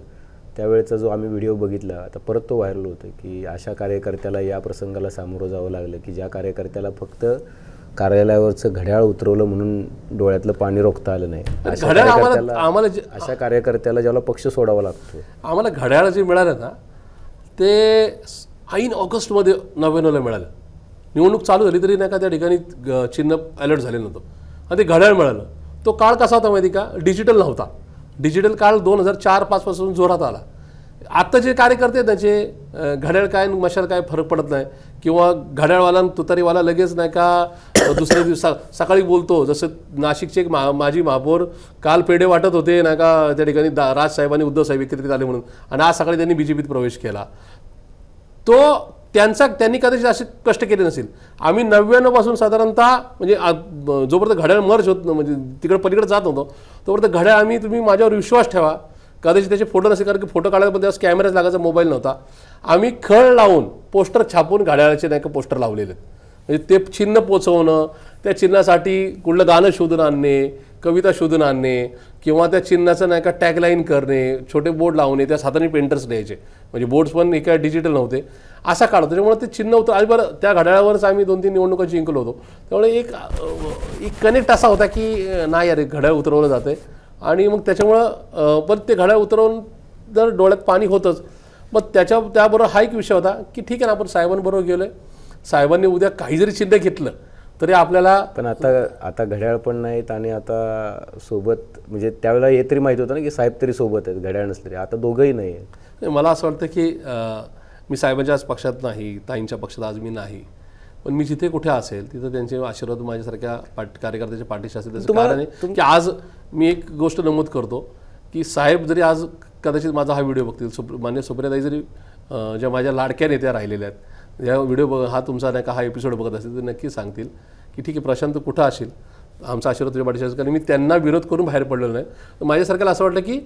S4: त्यावेळेचा जो आम्ही व्हिडिओ बघितला, आता परत तो व्हायरल होतो की अशा कार्यकर्त्याला या प्रसंगाला सामोरं जावं लागलं की ज्या कार्यकर्त्याला फक्त कार्यालयावरचं घड्याळ उतरवलं म्हणून डोळ्यातलं पाणी रोखता आलं नाही, अशा कार्यकर्त्याला ज्याला पक्ष सोडावा लागतो.
S1: आम्हाला घड्याळ जे मिळालं ना ते ऐन ऑगस्टमध्ये 99ला मिळालं. निवडणूक चालू झाली तरी नाही का त्या ठिकाणी चिन्ह अलर्ट झालेलं नव्हतं आणि ते घड्याळ मिळालं. तो काळ कसा होता माहिती का, डिजिटल नव्हता. डिजिटल काळ 2004-05 पासून जोरात आला. आत्ता जे कार्यकर्ते त्याचे घड्याळ काय मशाल काय फरक पडत नाही, किंवा घड्याळवाला तुतारीवाला लगेच नाही का दुसऱ्या दिवसा सकाळी बोलतो. जसं नाशिकचे एक माजी महापौर काल पेढे वाटत होते नाही का त्या ठिकाणी राजसाहेबांनी उद्धवसाहेब एकत्रित आले म्हणून, आणि आज सकाळी त्यांनी बीजेपीत प्रवेश केला. त्यांनी कदाचित असे कष्ट केले नसेल. आम्ही 99 पासून साधारणतः म्हणजे जोपर्यंत घड्याळ मर्ज होत म्हणजे तिकडे पलीकडे जात होतो तोपर्यंत घड्याळ तुम्ही माझ्यावर विश्वास ठेवा, कदाचित त्याचे फोटो नसेल, कारण की फोटो काढायला पण त्यावेळेस कॅमेराच लागायचा, मोबाईल नव्हता. आम्ही खळ लावून पोस्टर छापून घड्याळाचे नाही का पोस्टर लावलेले, म्हणजे ते चिन्ह पोचवणं, त्या चिन्हासाठी कुठलं गाणं शोधून आणणे, कविता शोधून आणणे, किंवा त्या चिन्हाचं नाही का टॅगलाईन करणे, छोटे बोर्ड लावणे, त्या हाताने पेंटर्स द्यायचे, म्हणजे बोर्ड्स पण काय डिजिटल नव्हते, असा काळ. त्याच्यामुळे ते चिन्ह होतं. आणि बरं त्या घड्याळावरच आम्ही 2-3 निवडणुका जिंकलो होतो. त्यामुळे एक कनेक्ट असा होता की नाही यार घड्याळ उतरवलं जातं आहे. आणि मग त्याच्यामुळं पण ते घड्याळ उतरवून जर डोळ्यात पाणी होतंच. मग त्याबरोबर हा एक विषय होता की ठीक आहे ना, आपण साहेबांबरोबर गेलो आहे, साहेबांनी उद्या काही जरी चिन्ह घेतलं तरी आपल्याला,
S4: पण आता घड्याळ पण नाहीत आणि आता सोबत म्हणजे त्यावेळेला हे तरी माहिती होतं ना की साहेब तरी सोबत आहेत, घड्याळ नसले तरी. आता दोघंही नाही आहेत.
S1: मला असं वाटतं की मी साहेबांच्या आज पक्षात नाही, ताईंच्या पक्षात आज मी नाही, पण मी जिथे कुठे असेल तिथं त्यांचे आशीर्वाद माझ्यासारख्या कार्यकर्त्याच्या पाठीशी असेल. त्याचं कारण आहे की आज मी एक गोष्ट नमूद करतो की साहेब जरी आज कदाचित माझा हा व्हिडिओ बघतील, मान्य सुप्रियाताई जरी ज्या माझ्या लाडक्या नेत्या राहिलेल्या आहेत, या व्हिडिओ हा तुमचा नाही का हा एपिसोड बघत असेल तर नक्की सांगतील की ठीक आहे प्रशांत कुठं असेल, आमचा आशीर्वाद तुझ्या पाठीशी असेल. कारण मी त्यांना विरोध करून बाहेर पडलेलो नाही. माझ्यासारख्याला असं वाटलं की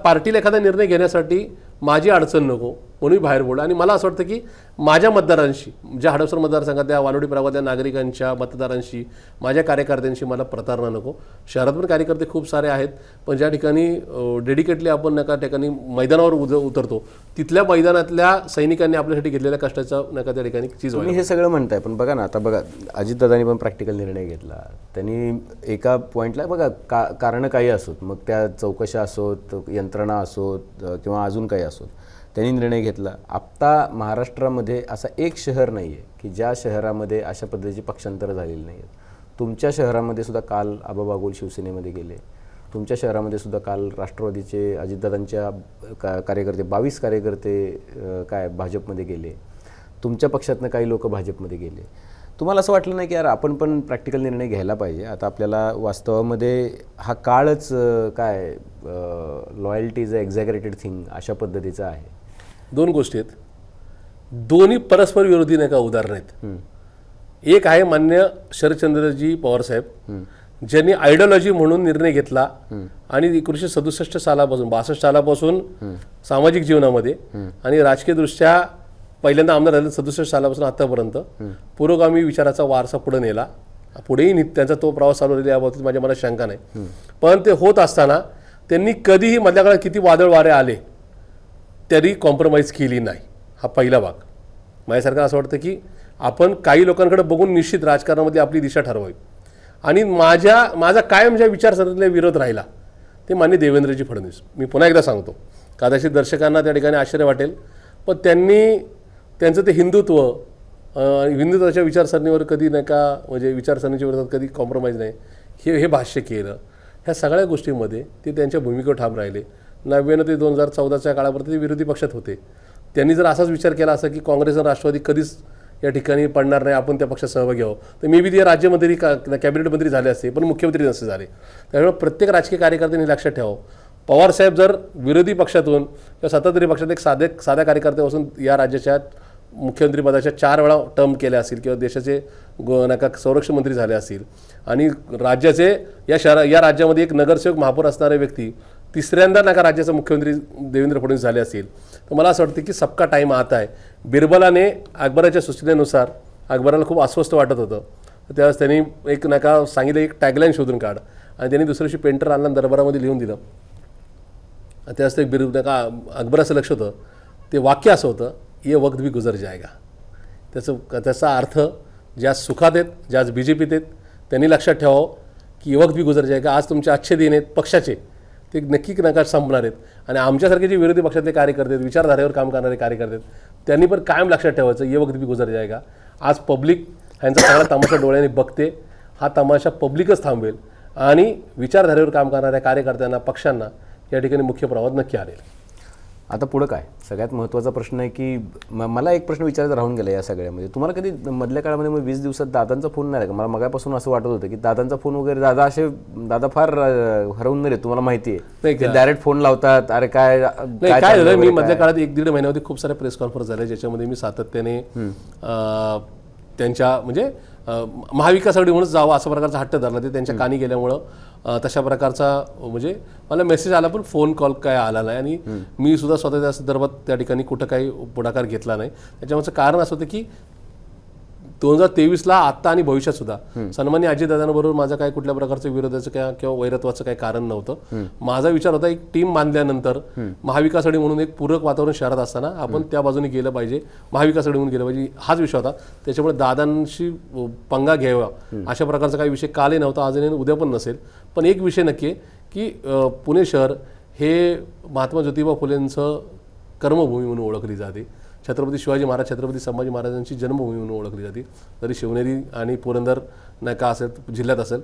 S1: पार्टीला एखादा निर्णय घेण्यासाठी माझी अडचण नको म्हणून बाहेर पडलं. आणि मला असं वाटतं की माझ्या मतदारांशी, ज्या हडपसर मतदारसंघातल्या वानवडी प्रभागातल्या नागरिकांच्या मतदारांशी, माझ्या कार्यकर्त्यांशी मला प्रतारणा नको. शहरात पण कार्यकर्ते खूप सारे आहेत, पण ज्या ठिकाणी डेडिकेटली आपण नका ठिकाणी मैदानावर उतरतो तिथल्या मैदानातल्या सैनिकांनी आपल्यासाठी घेतलेल्या कष्टाचा नका त्या ठिकाणी चीज.
S4: तुम्ही हे सगळं म्हणताय, पण बघा ना आता बघा अजितदादांनी पण प्रॅक्टिकल निर्णय घेतला. त्यांनी एका पॉईंटला बघा कारणं काही असोत, मग त्या चौकशा असोत, यंत्रणा असोत किंवा अजून काही असोत, त्यांनी निर्णय घेतला. आत्ता महाराष्ट्रामध्ये असा एक शहर नाही आहे की ज्या शहरामध्ये अशा पद्धतीची पक्षांतरं झालेली नाही आहेत. तुमच्या शहरामध्ये सुद्धा काल आबा बागुल शिवसेनेमध्ये गेले, तुमच्या शहरामध्ये सुद्धा काल राष्ट्रवादीचे अजितदादांच्या कार्यकर्ते 22 कार्यकर्ते काय भाजपमध्ये गेले, तुमच्या पक्षातनं काही लोक भाजपमध्ये गेले. तुम्हाला असं वाटलं नाही की यार आपण पण प्रॅक्टिकल निर्णय घ्यायला पाहिजे, आता आपल्याला वास्तवामध्ये हा काळच काय लॉयल्टी इज अ एक्झॅगरेटेड थिंग अशा पद्धतीचा आहे.
S1: दोन गोष्टी आहेत, दोन्ही परस्पर विरोधी नाही का उदाहरण आहेत. एक आहे मान्य शरदचंद्रजी पवार साहेब, ज्यांनी आयडिओलॉजी म्हणून निर्णय घेतला आणि 1967 सालापासून 62 सालापासून सामाजिक जीवनामध्ये आणि राजकीय दृष्ट्या पहिल्यांदा आमदार झाले 67 सालापासून आतापर्यंत पुरोगामी विचाराचा वारसा पुढे नेला. पुढेही त्यांचा तो प्रवास चालू राहिला याबाबतीत माझ्या मनात शंका नाही. पण ते होत असताना त्यांनी कधीही मधल्या काळात किती वादळ वारे आले तरी कॉम्प्रोमाइज केली नाही. हा पहिला भाग. माझ्यासारखं असं वाटतं की आपण काही लोकांकडे बघून निश्चित राजकारणामध्ये आपली दिशा ठरवावी. आणि माझा कायम ज्या विचारसरणीला विरोध राहिला ते माननीय देवेंद्रजी फडणवीस. मी पुन्हा एकदा सांगतो, कदाचित दर्शकांना त्या ठिकाणी आश्चर्य वाटेल, पण त्यांचं ते हिंदुत्वाच्या विचारसरणीवर कधी नाही का म्हणजे विचारसरणीच्या विरोधात कधी कॉम्प्रोमाइज नाही हे भाष्य केलं. ह्या सगळ्या गोष्टींमध्ये ते त्यांच्या भूमिकेवर ठाम राहिले. 99 ते 2014च्या काळापर्यंत ते विरोधी पक्षात होते. त्यांनी जर असाच विचार केला असता की काँग्रेस आणि राष्ट्रवादी कधीच या ठिकाणी पडणार नाही, आपण त्या पक्षात सहभागी आहोत, तर मे बी ते राज्यमंत्री कॅबिनेट मंत्री झाले असते, पण मुख्यमंत्री नसते झाले. त्यामुळे प्रत्येक राजकीय कार्यकर्त्यांनी लक्षात ठेवावं, पवारसाहेब जर विरोधी पक्षातून किंवा सत्ताधारी पक्षात एक साध्या कार्यकर्त्यापासून या राज्याच्या मुख्यमंत्रीपदाच्या 4 वेळा टर्म केल्या असतील किंवा देशाचे संरक्षण मंत्री झाले असतील आणि राज्याचे या राज्यामध्ये एक नगरसेवक महापौर असणारे व्यक्ती 3ऱ्यांदा राज्याचा मुख्यमंत्री देवेंद्र फडणवीस झाले असतील, तर मला असं वाटतं की सबका टाईम आता आहे. बिरबलाने अकबराच्या सूचनेनुसार अकबराला खूप अस्वस्थ वाटत होतं, त्यावेळेस त्यांनी एक सांगितलं एक टॅगलाईन शोधून काढ, आणि त्यांनी दुसऱ्या दिवशी पेंटर आणला दरबारामध्ये लिहून दिलं. त्यावेळेस ते अकबराचं लक्ष होतं, ते वाक्य असं होतं, ये वक्त भी गुजर जाएगा. त्याचा अर्थ ज्या सुखात आहेत, ज्या BJPत आहेत त्यांनी लक्षात ठेवावं की ये वक्त भी गुजर जाएगा. आज तुमचे अच्छे दिन आहेत पक्षाचे, ते नक्की संपणार आहेत. आणि आमच्यासारखे जे विरोधी पक्षातले कार्यकर्ते आहेत, विचारधारेवर काम करणारे कार्यकर्ते आहेत, त्यांनी पण कायम लक्षात ठेवायचं ये वक्त भी गुजर जाएगा. आज पब्लिक ह्यांचा सगळा तमाशा डोळ्याने बघते, हा तमाशा पब्लिकच थांबवेल आणि विचारधारेवर काम करणाऱ्या कार्यकर्त्यांना, पक्षांना या ठिकाणी मुख्य प्रवाहात नक्की आलेल.
S4: आता पुढं काय सगळ्यात महत्त्वाचा प्रश्न आहे की मला एक प्रश्न विचारायचा राहून गेला या सगळ्यामध्ये. तुम्हाला कधी मधल्या काळामध्ये मग 20 दिवसात दादांचा फोन नाही आला का? मला मगापासून असं वाटत होतं की दादांचा फोन वगैरे दादा फार हरवून नाही, तुम्हाला माहिती आहे डायरेक्ट फोन लावतात. अरे काय
S1: झालं, मी मधल्या काळात 1-1.5 महिन्यामध्ये खूप साऱ्या प्रेस कॉन्फरन्स झाल्या ज्याच्यामध्ये मी सातत्याने त्यांच्या म्हणजे महाविकास आघाडी म्हणून जावं असा प्रकारचा हट्ट धरला. ते त्यांच्या कानी गेल्यामुळं तशा प्रकारचा म्हणजे मला मेसेज आला पण फोन कॉल काय आला नाही आणि मी सुद्धा स्वतः त्या संदर्भात त्या ठिकाणी कुठं काही पुढाकार घेतला नाही. त्याच्यामुळे कारण असं होतं की 2023ला आत्ता आणि भविष्यात सुद्धा सन्माननीय अजितदादांबरोबर माझं काय कुठल्या प्रकारचं विरोधाचं किंवा वैरत्वाचं काही कारण नव्हतं. माझा विचार होता एक टीम बांधल्यानंतर महाविकास आघाडी म्हणून एक पूरक वातावरण शहरात असताना आपण त्या बाजूने गेलं पाहिजे, महाविकास आघाडी म्हणून गेलं पाहिजे, हाच विषय होता. त्याच्यामुळे दादांशी पंगा घ्यावा अशा प्रकारचा काही विषय कालही नव्हता, आजही उद्या पण नसेल. पण एक विषय नक्की आहे की पुणे शहर हे महात्मा ज्योतिबा फुलेंचं कर्मभूमी म्हणून ओळखली जाते. छत्रपती शिवाजी महाराज, छत्रपती संभाजी महाराजांची जन्मभूमी म्हणून ओळखली जाते. जरी शिवनेरी आणि पुरंदर नाही का असेल जिल्ह्यात असेल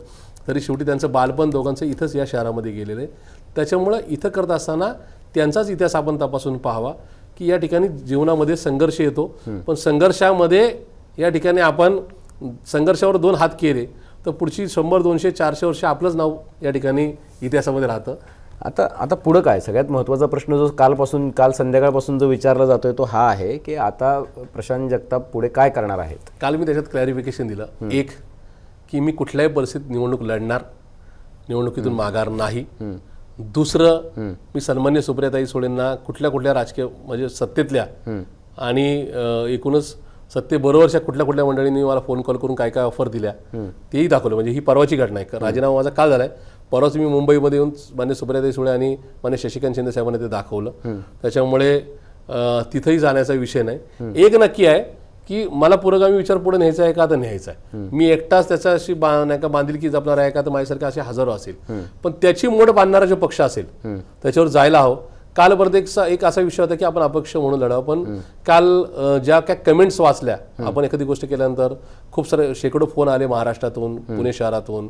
S1: तरी शेवटी त्यांचं बालपण दोघांचं इथंच या शहरामध्ये गेलेलं आहे. त्याच्यामुळं इथं करत असताना त्यांचाच इतिहास आपण तपासून पाहावा की या ठिकाणी जीवनामध्ये संघर्ष येतो, पण संघर्षामध्ये या ठिकाणी आपण संघर्षावर 2 हात केले तर पुढची 100, 200, 400 वर्ष आपलंच नाव या ठिकाणी इतिहासामध्ये राहतं.
S4: आता पुढं काय सगळ्यात महत्त्वाचा प्रश्न जो काल संध्याकाळपासून जो विचारला जातोय तो हा आहे की आता प्रशांत जगताप पुढे काय करणार आहेत.
S1: काल मी त्याच्यात क्लॅरिफिकेशन दिलं. एक की मी कुठल्याही परिस्थितीत निवडणूक लढणार, निवडणुकीतून माघार नाही. दुसरं, मी सन्मान्य सुप्रियाताई सुळेंना कुठल्या राजकीय म्हणजे सत्तेतल्या आणि एकूणच सत्तेबरोबरच्या कुठल्या मंडळींनी मला फोन कॉल करून काय ऑफर दिल्या तेही दाखवलं. म्हणजे ही परवाची घटना आहे. राजीनामा माझा काल झाला आहे, परवाच मी मुंबईमध्ये येऊन मान्य सुप्रियाताई सुळे आणि मान्य शशिकांत शिंदे साहेबांना ते दाखवलं. त्याच्यामुळे तिथंही जाण्याचा विषय नाही. एक नक्की आहे की मला पुरोगामी विचार पुढे न्यायचा आहे का तर न्यायचा आहे. मी एकटाच त्याच्याशी बांधिलकी जपणार आहे का तर माझ्यासारखे असे हजारो असेल, पण त्याची मोड बांधणारा जो पक्ष असेल त्याच्यावर जायला हवं. काल परत एक असा विषय होता की आपण अपक्ष म्हणून लढावं, पण काल ज्या काय कमेंट्स वाचल्या, आपण एखादी गोष्ट केल्यानंतर खूप सारे शेकडो फोन आले महाराष्ट्रातून, पुणे शहरातून,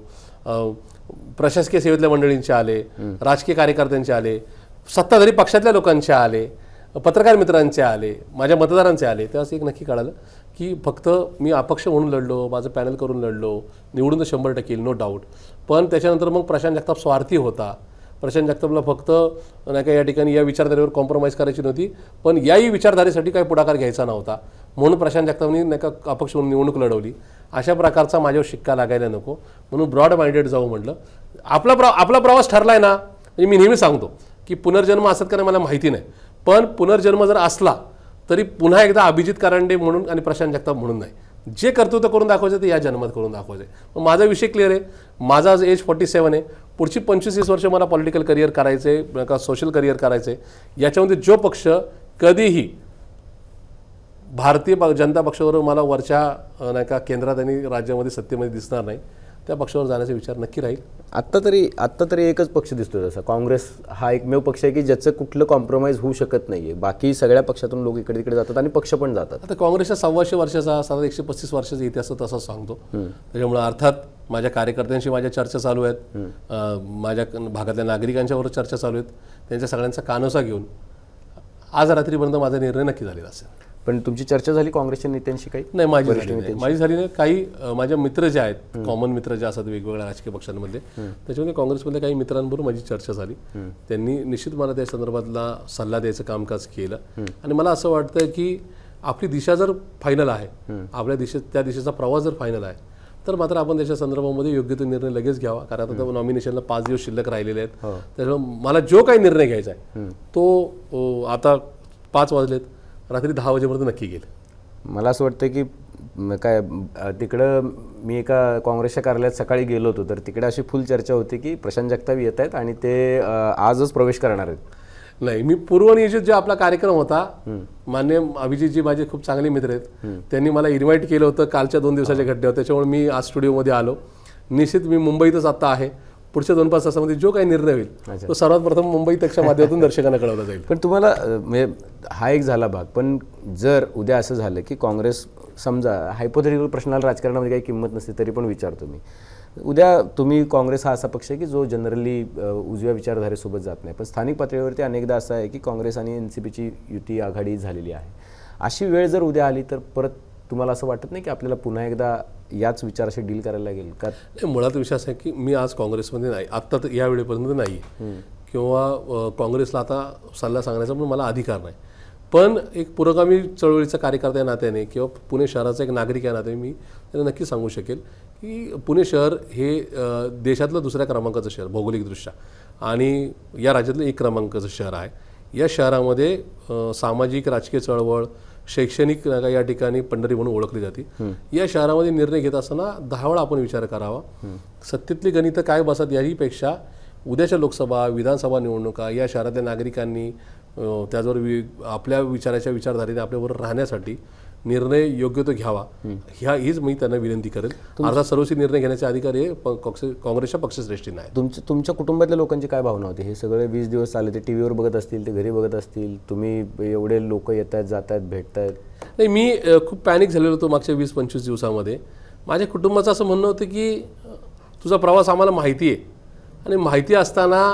S1: प्रशासकीय सेवेतल्या मंडळींचे आले, राजकीय कार्यकर्त्यांचे आले, सत्ताधारी पक्षातल्या लोकांचे आले, पत्रकार मित्रांचे आले, माझ्या मतदारांचे आले. तेव्हा एक नक्की कळालं की फक्त मी अपक्ष म्हणून लढलो, माझं पॅनल करून लढलो, निवडून तर 100% येईल, नो डाऊट. पण त्याच्यानंतर मग प्रशांत जगताप स्वार्थी होता. प्रशांत जगतापला फक्त नाही का या ठिकाणी या विचारधारेवर कॉम्प्रोमाइज करायची नव्हती, पण याही विचारधारेसाठी काही पुढाकार घ्यायचा नव्हता, म्हणून प्रशांत जगतापनी नाही का अपक्ष म्हणून निवडणूक लढवली. अशा प्रकारचा माझ्यावर शिक्का लागायला नको म्हणून ब्रॉड माइंडेड जाऊ म्हटलं. आपला प्रवास ठरलाय ना, म्हणजे मी नेहमी सांगतो की पुनर्जन्म असत का नाही मला माहिती नाही, पण पुनर्जन्म जर असला तरी पुन्हा एकदा अभिजित कारंडे म्हणून आणि प्रशांत जगताप म्हणून नाही. जे कर्तृत्व करून दाखवायचं ते या जन्मात करून दाखवायचं. मग माझा विषय क्लिअर आहे. माझा आज एज 47 आहे. पुढची 25-30 वर्ष मला पॉलिटिकल करिअर करायचं आहे का सोशल करिअर करायचं आहे. याच्यामध्ये जो पक्ष कधीही भारतीय जनता पक्षावर मला वरच्या नाही का केंद्रात आणि राज्यामध्ये सत्तेमध्ये दिसणार नाही, त्या पक्षावर जाण्याचा विचार नक्की राहील.
S4: आत्ता तरी एकच पक्ष दिसतोय तसा. काँग्रेस हा एकमेव पक्ष आहे की ज्याचं कुठलं कॉम्प्रोमाइज होऊ शकत नाहीये. बाकी सगळ्या पक्षातून लोक इकडे तिकडे जातात आणि पक्ष पण जातात.
S1: आता काँग्रेसच्या 125 वर्षाचा 135 वर्षाचा इतिहास तसा सांगतो. त्याच्यामुळे अर्थात माझ्या कार्यकर्त्यांशी माझ्या चर्चा चालू आहेत, माझ्या भागातल्या नागरिकांच्यावर चर्चा चालू आहेत. त्यांच्या सगळ्यांचा कानोसा घेऊन आज रात्रीपर्यंत माझा निर्णय नक्की झालेला असेल.
S4: पण तुमची चर्चा झाली काँग्रेसच्या नेत्यांशी काही?
S1: नाही, माझी झाली नाही. काही माझे मित्र जे आहेत, कॉमन मित्र जे असतात वेगवेगळ्या राजकीय पक्षांमधले, त्याच्यामध्ये काँग्रेसमधल्या काही मित्रांबरोबर माझी चर्चा झाली. त्यांनी निश्चित मला त्या संदर्भातला सल्ला द्यायचं कामकाज केलं. आणि मला असं वाटतं की आपली दिशा जर फायनल आहे, आपल्या त्या दिशेचा प्रवास जर फायनल आहे, तर मात्र आपण त्याच्या संदर्भामध्ये योग्य तो निर्णय लगेच घ्यावा. कारण आता नॉमिनेशनला 5 दिवस शिल्लक राहिलेले आहेत. त्याच्यामुळे मला जो काही निर्णय घ्यायचा आहे तो आता 5 वाजलेत, रात्री 10 वाजेपर्यंत नक्की गेलं.
S4: मला असं वाटतं की काय तिकडं मी एका काँग्रेसच्या कार्यालयात सकाळी गेलो होतो, तर तिकडे अशी फुल चर्चा होती की प्रशांत जगताप येत आहेत आणि ते आजच प्रवेश करणार आहेत.
S1: नाही, मी पूर्वनियोजित जो आपला कार्यक्रम होता, मान्य अभिजितजी माझे खूप चांगले मित्र आहेत, त्यांनी मला इन्व्हाइट केलं होतं कालच्या 2 दिवसाच्या घटनेवर. त्याच्यामुळे मी आज स्टुडिओमध्ये आलो. निश्चित मी मुंबईतच आता आहे. पुढच्या 2-5 तासामध्ये जो काही निर्णय होईल तो सर्वात प्रथम मुंबई तकच्या माध्यमातून दर्शकांना कळवला जाईल.
S4: पण तुम्हाला म्हणजे हा एक झाला भाग, पण जर उद्या असं झालं की काँग्रेस, समजा हायपोथेटिकल प्रश्नाला राजकारणामध्ये काही किंमत नसते तरी पण विचारतो मी, उद्या तुम्ही काँग्रेस हा असा पक्ष आहे की जो जनरली उजव्या विचारधारेसोबत जात नाही, पण स्थानिक पातळीवरती अनेकदा असं आहे की काँग्रेस आणि NCPची युती आघाडी झालेली आहे. अशी वेळ जर उद्या आली तर परत तुम्हाला असं वाटत नाही की आपल्याला पुन्हा एकदा याच विचाराशी डील करायला लागेल का?
S1: मुळात विषय असा आहे की मी आज काँग्रेसमध्ये नाही, आत्ता तर या वेळेपर्यंत नाही, किंवा काँग्रेसला आता सल्ला सांगण्याचा पण मला अधिकार नाही. पण एक पुरोगामी चळवळीचा कार्यकर्ता या नात्याने किंवा पुणे शहराचा एक नागरिक या नात्याने मी त्यांना नक्की सांगू शकेल की पुणे शहर हे देशातलं 2ऱ्या क्रमांकाचं शहर भौगोलिकदृष्ट्या आणि या राज्यातलं 1 क्रमांकाचं शहर आहे. या शहरामध्ये सामाजिक राजकीय चळवळ, शैक्षणिक या ठिकाणी पंढरी म्हणून ओळखली जाते. या शहरामध्ये निर्णय घेत असताना 10 वेळा आपण विचार करावा. सत्तेतली गणितं काय बसतात याहीपेक्षा उद्याच्या लोकसभा, विधानसभा निवडणुका या शहरातल्या नागरिकांनी त्याचबरोबर आपल्या विचारधारेने आपल्याबरोबर राहण्यासाठी निर्णय योग्य तो घ्यावा, हीच मी त्यांना विनंती करेल. अर्थात सर्वस्वी निर्णय घेण्याचे अधिकार हे काँग्रेसच्या पक्षश्रेष्ठींना आहे.
S4: तुमच्या कुटुंबातल्या लोकांची काय भावना होती? हे सगळे 20 दिवस चालले, ते टीव्हीवर बघत असतील, ते घरी बघत असतील, तुम्ही एवढे लोक येत आहेत, जात आहेत, भेटत आहेत.
S1: नाही, मी खूप पॅनिक झालेलो होतो मागच्या 20-25 दिवसामध्ये. माझ्या कुटुंबाचं असं म्हणणं होतं की तुझा प्रवास आम्हाला माहिती आहे आणि माहिती असताना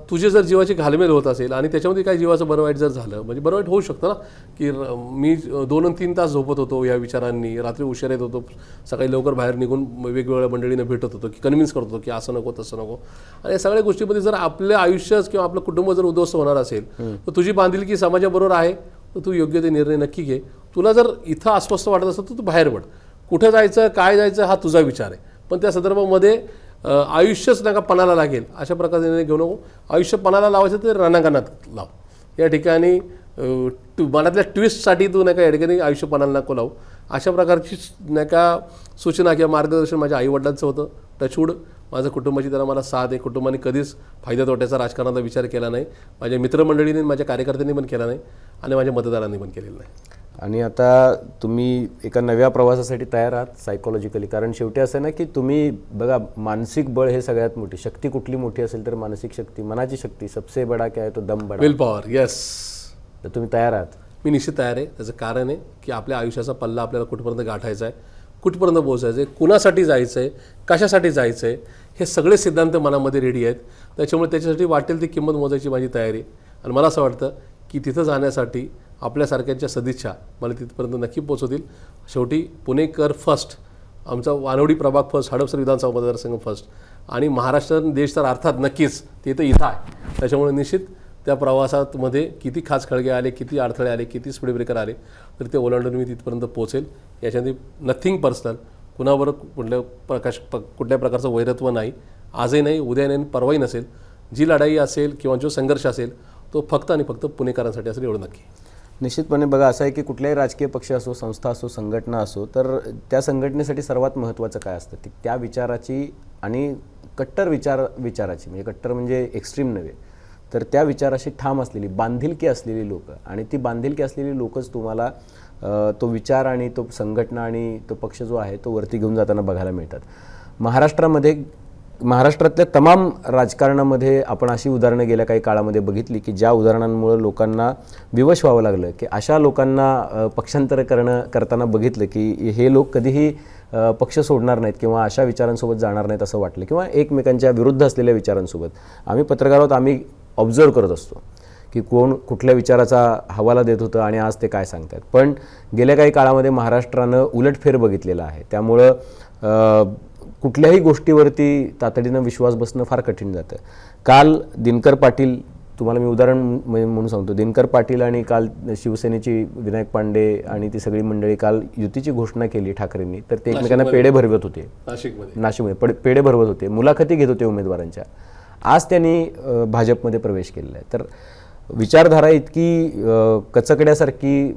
S1: तुझे जर जीवाची घालमेल होत असेल आणि त्याच्यामध्ये काही जीवाचं बरं वाईट जर झालं, म्हणजे बरं वाईट होऊ शकतं ना, की मी 2 आणि 3 तास झोपत होतो या विचारांनी, रात्री उशीर येत होतो, सकाळी लवकर बाहेर निघून वेगवेगळ्या मंडळींना भेटत होतो, की कन्व्हिन्स करत होतो की असं नको तसं नको. आणि या सगळ्या गोष्टीमध्ये जर आपलं आयुष्यच किंवा आपलं कुटुंब जर उद्ध्वस्त होणार असेल तर तुझी बांधिलकी समाजाबरोबर आहे, तर तू योग्य ते निर्णय नक्की घे. तुला जर इथं अस्वस्थ वाटत असेल तर तू बाहेर पड. कुठं जायचं, काय जायचं हा तुझा विचार आहे, पण त्या संदर्भामध्ये आयुष्यच नका पणाला लागेल अशा प्रकारे निर्णय घेऊ नको. आयुष्य पणाला लावायचं तर रणांगणात लाव. या ठिकाणी मनातल्या ट्विस्टसाठी तू नाही का या ठिकाणी आयुष्य पणाला नको लावू. अशा प्रकारची नाही का सूचना किंवा मार्गदर्शन माझ्या आईवडिलांचं होतं. टचवूड माझं कुटुंबाची त्याला मला साथ आहे. कुटुंबाने कधीच फायदा तोट्याचा राजकारणाचा विचार केला नाही. माझ्या मित्रमंडळीने, माझ्या कार्यकर्त्यांनी पण केला नाही आणि माझ्या मतदारांनी पण केलेलं नाही.
S4: आणि आता तुम्ही एका नव्या प्रवासासाठी तयार आहात सायकोलॉजिकली, कारण शेवटी असं ना की तुम्ही बघा, मानसिक बळ हे सगळ्यात मोठी शक्ती. कुठली मोठी असेल तर मानसिक शक्ती, मनाची शक्ती. सबसे बडा क्या है तो दम बडा,
S1: विल पॉवर. येस,
S4: तर तुम्ही तयार आहात?
S1: मी निश्चित तयार आहे. त्याचं कारण आहे की आपल्या आयुष्याचा पल्ला आपल्याला कुठपर्यंत गाठायचा आहे. कुठपर्यंत पोहोचायचं आहे, कुणासाठी जायचं आहे, कशासाठी जायचं आहे, हे सगळे सिद्धांत मनामध्ये रेडी आहेत. त्याच्यामुळे त्याच्यासाठी वाटेल ती किंमत मोजायची माझी तयारी. आणि मला असं वाटतं की तिथं जाण्यासाठी आपल्यासारख्यांच्या सदिच्छा मला तिथपर्यंत नक्की पोहोचवतील. शेवटी पुणेकर फर्स्ट, आमचा वानवडी प्रभाग फर्स्ट, हडपसर विधानसभा मतदारसंघ फर्स्ट, आणि महाराष्ट्र देश तर अर्थात नक्कीच ते तर इथं आहे. त्याच्यामुळे निश्चित त्या प्रवासामध्ये किती खाचखळगे आले, किती अडथळे आले, किती स्पीड ब्रेकर आले, तर ते ओलांडून मी तिथपर्यंत पोहोचेल. याच्यामध्ये नथिंग पर्सनल, कुणावर कुठल्या प्रकारचं वैरत्व नाही, आजही नाही, उद्या नाही, परवाही नसेल. जी लढाई असेल किंवा जो संघर्ष असेल तो फक्त आणि फक्त पुणेकरांसाठी असेल, एवढं नक्की.
S4: निश्चितपणे बघा, असं आहे की कुठल्याही राजकीय पक्ष असो, संस्था असो, संघटना असो, तर त्या संघटनेसाठी सर्वात महत्त्वाचं काय असतं की त्या विचाराची आणि कट्टर विचाराची, म्हणजे कट्टर म्हणजे एक्स्ट्रीम नव्हे, तर त्या विचाराशी ठाम असलेली, बांधिलकी असलेली लोकं, आणि ती बांधिलकी असलेली लोकच तुम्हाला तो विचार आणि तो संघटना आणि तो पक्ष जो आहे तो वरती घेऊन जाताना बघायला मिळतात. महाराष्ट्रातल्या तमाम राजकारणामध्ये आपण अशी उदाहरणं गेल्या काही काळामध्ये बघितली की ज्या उदाहरणांमुळे लोकांना विवश व्हावं लागलं, की अशा लोकांना पक्षांतर करताना बघितलं की हे लोक कधीही पक्ष सोडणार नाहीत किंवा अशा विचारांसोबत जाणार नाहीत असं वाटलं, किंवा एकमेकांच्या विरुद्ध असलेल्या विचारांसोबत. आम्ही पत्रकार आहोत, आम्ही ऑब्झर्व करत असतो की कोण कुठल्या विचाराचा हवाला देत होतं आणि आज ते काय सांगतात. पण गेल्या काही काळामध्ये महाराष्ट्रानं उलटफेर बघितलेला आहे. त्यामुळं कुठल्याही गोष्टीवरती तातडीनं विश्वास बसणं फार कठीण जातं. काल दिनकर पाटील, तुम्हाला मी उदाहरण म्हणून सांगतो, दिनकर पाटील आणि काल शिवसेनेची विनायक पांडे आणि ती सगळी मंडळी काल युतीची घोषणा केली ठाकरेंनी, तर ते एकमेकांना पेढे भरवत होते. नाशिकमध्ये पेढे भरवत होते, मुलाखती घेत होते उमेदवारांच्या. आज त्यांनी भाजपमध्ये प्रवेश केलेला आहे. तर विचारधारा इतकी कचकड्यासारखी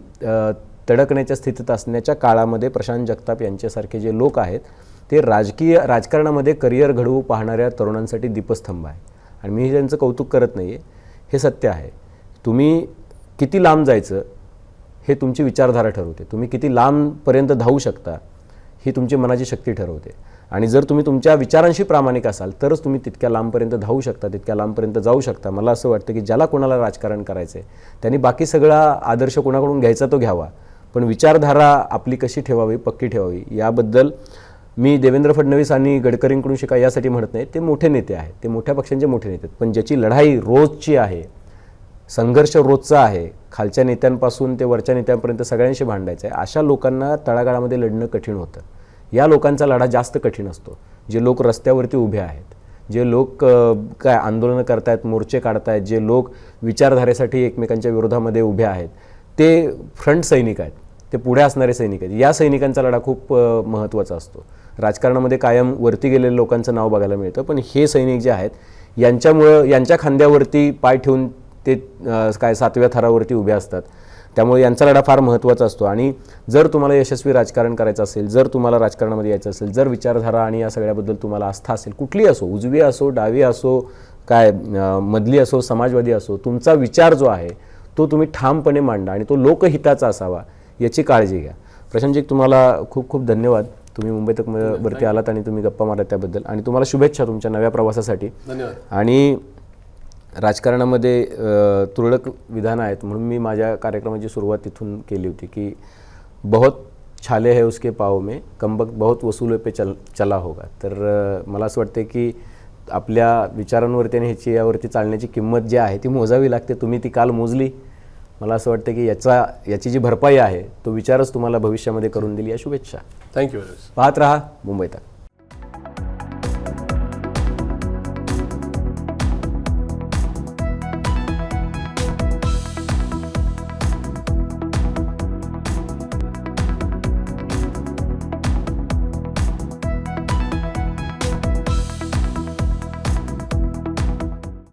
S4: तडकण्याच्या स्थितीत असण्याच्या काळामध्ये प्रशांत जगताप यांच्यासारखे जे लोक आहेत ते राजकारणामध्ये करिअर घडवू पाहणाऱ्या तरुणांसाठी दीपस्तंभ आहे. आणि मी त्यांचं कौतुक करत नाही आहे, हे सत्य आहे. तुम्ही किती लांब जायचं हे तुमची विचारधारा ठरवते. तुम्ही किती लांबपर्यंत धावू शकता ही तुमची मनाची शक्ती ठरवते. आणि जर तुम्ही तुमच्या विचारांशी प्रामाणिक असाल तरच तुम्ही तितक्या लांबपर्यंत धावू शकता, तितक्या लांबपर्यंत जाऊ शकता. मला असं वाटतं की ज्याला कोणाला राजकारण करायचं आहे त्यांनी बाकी सगळा आदर्श कोणाकडून घ्यायचा तो घ्यावा, पण विचारधारा आपली कशी ठेवावी, पक्की ठेवावी, याबद्दल मी देवेंद्र फडणवीस आणि गडकरींकडून शिका यासाठी म्हणत नाही. ते मोठे नेते आहेत, ते मोठ्या पक्षांचे मोठे नेते आहेत, पण ज्याची लढाई रोजची आहे, संघर्ष रोजचा आहे, खालच्या नेत्यांपासून ते वरच्या नेत्यांपर्यंत सगळ्यांशी भांडायचं आहे, अशा लोकांना तळागाळामध्ये लढणं कठीण होतं. या लोकांचा लढा जास्त कठीण असतो. जे लोक रस्त्यावरती उभे आहेत, जे लोक काय आंदोलनं करतायत, मोर्चे काढतायत, जे लोक विचारधारेसाठी एकमेकांच्या विरोधामध्ये उभे आहेत, ते फ्रंट सैनिक आहेत, ते पुढे असणारे सैनिक आहेत. या सैनिकांचा लढा खूप महत्त्वाचा असतो. राजकारणामध्ये कायम वरती गेलेल्या लोकांचं नाव बघायला मिळतं, पण हे सैनिक जे आहेत यांच्यामुळं, यांच्या खांद्यावरती पाय ठेवून ते काय 7व्या थरावरती उभे असतात. त्यामुळे यांचा लढा फार महत्त्वाचा असतो. आणि जर तुम्हाला यशस्वी राजकारण करायचं असेल, जर तुम्हाला राजकारणामध्ये यायचं असेल, जर विचारधारा आणि या सगळ्याबद्दल तुम्हाला आस्था असेल, कुठली असो, उजवी असो, डावी असो, काय मधली असो, समाजवादी असो, तुमचा विचार जो आहे तो तुम्ही ठामपणे मांडा आणि तो लोकहिताचा असावा, याची काळजी घ्या. प्रशांतजी, तुम्हाला खूप खूप धन्यवाद. तुम्ही मुंबई तक वरती आलात आणि तुम्ही गप्पा मारत त्याबद्दल, आणि तुम्हाला शुभेच्छा तुमच्या नव्या प्रवासासाठी.
S1: धन्यवाद.
S4: आणि राजकारणामध्ये तुरळक विधानं आहेत म्हणून मी माझ्या कार्यक्रमाची सुरुवात तिथून केली होती की बहुत छाले है उसके पाव में, कमबख्त बहुत वसूल पे चला होगा. तर मला असं वाटतं की आपल्या विचारांवरती आणि ह्याची यावरती चालण्याची किंमत जी आहे ती मोजावी लागते. तुम्ही ती काल मोजली. मला असं वाटतं की याची जी भरपाई आहे तो विचारच तुम्हाला भविष्यामध्ये करून दिली. या शुभेच्छा.
S1: थँक्यू.
S4: पाहत रहा मुंबई तक.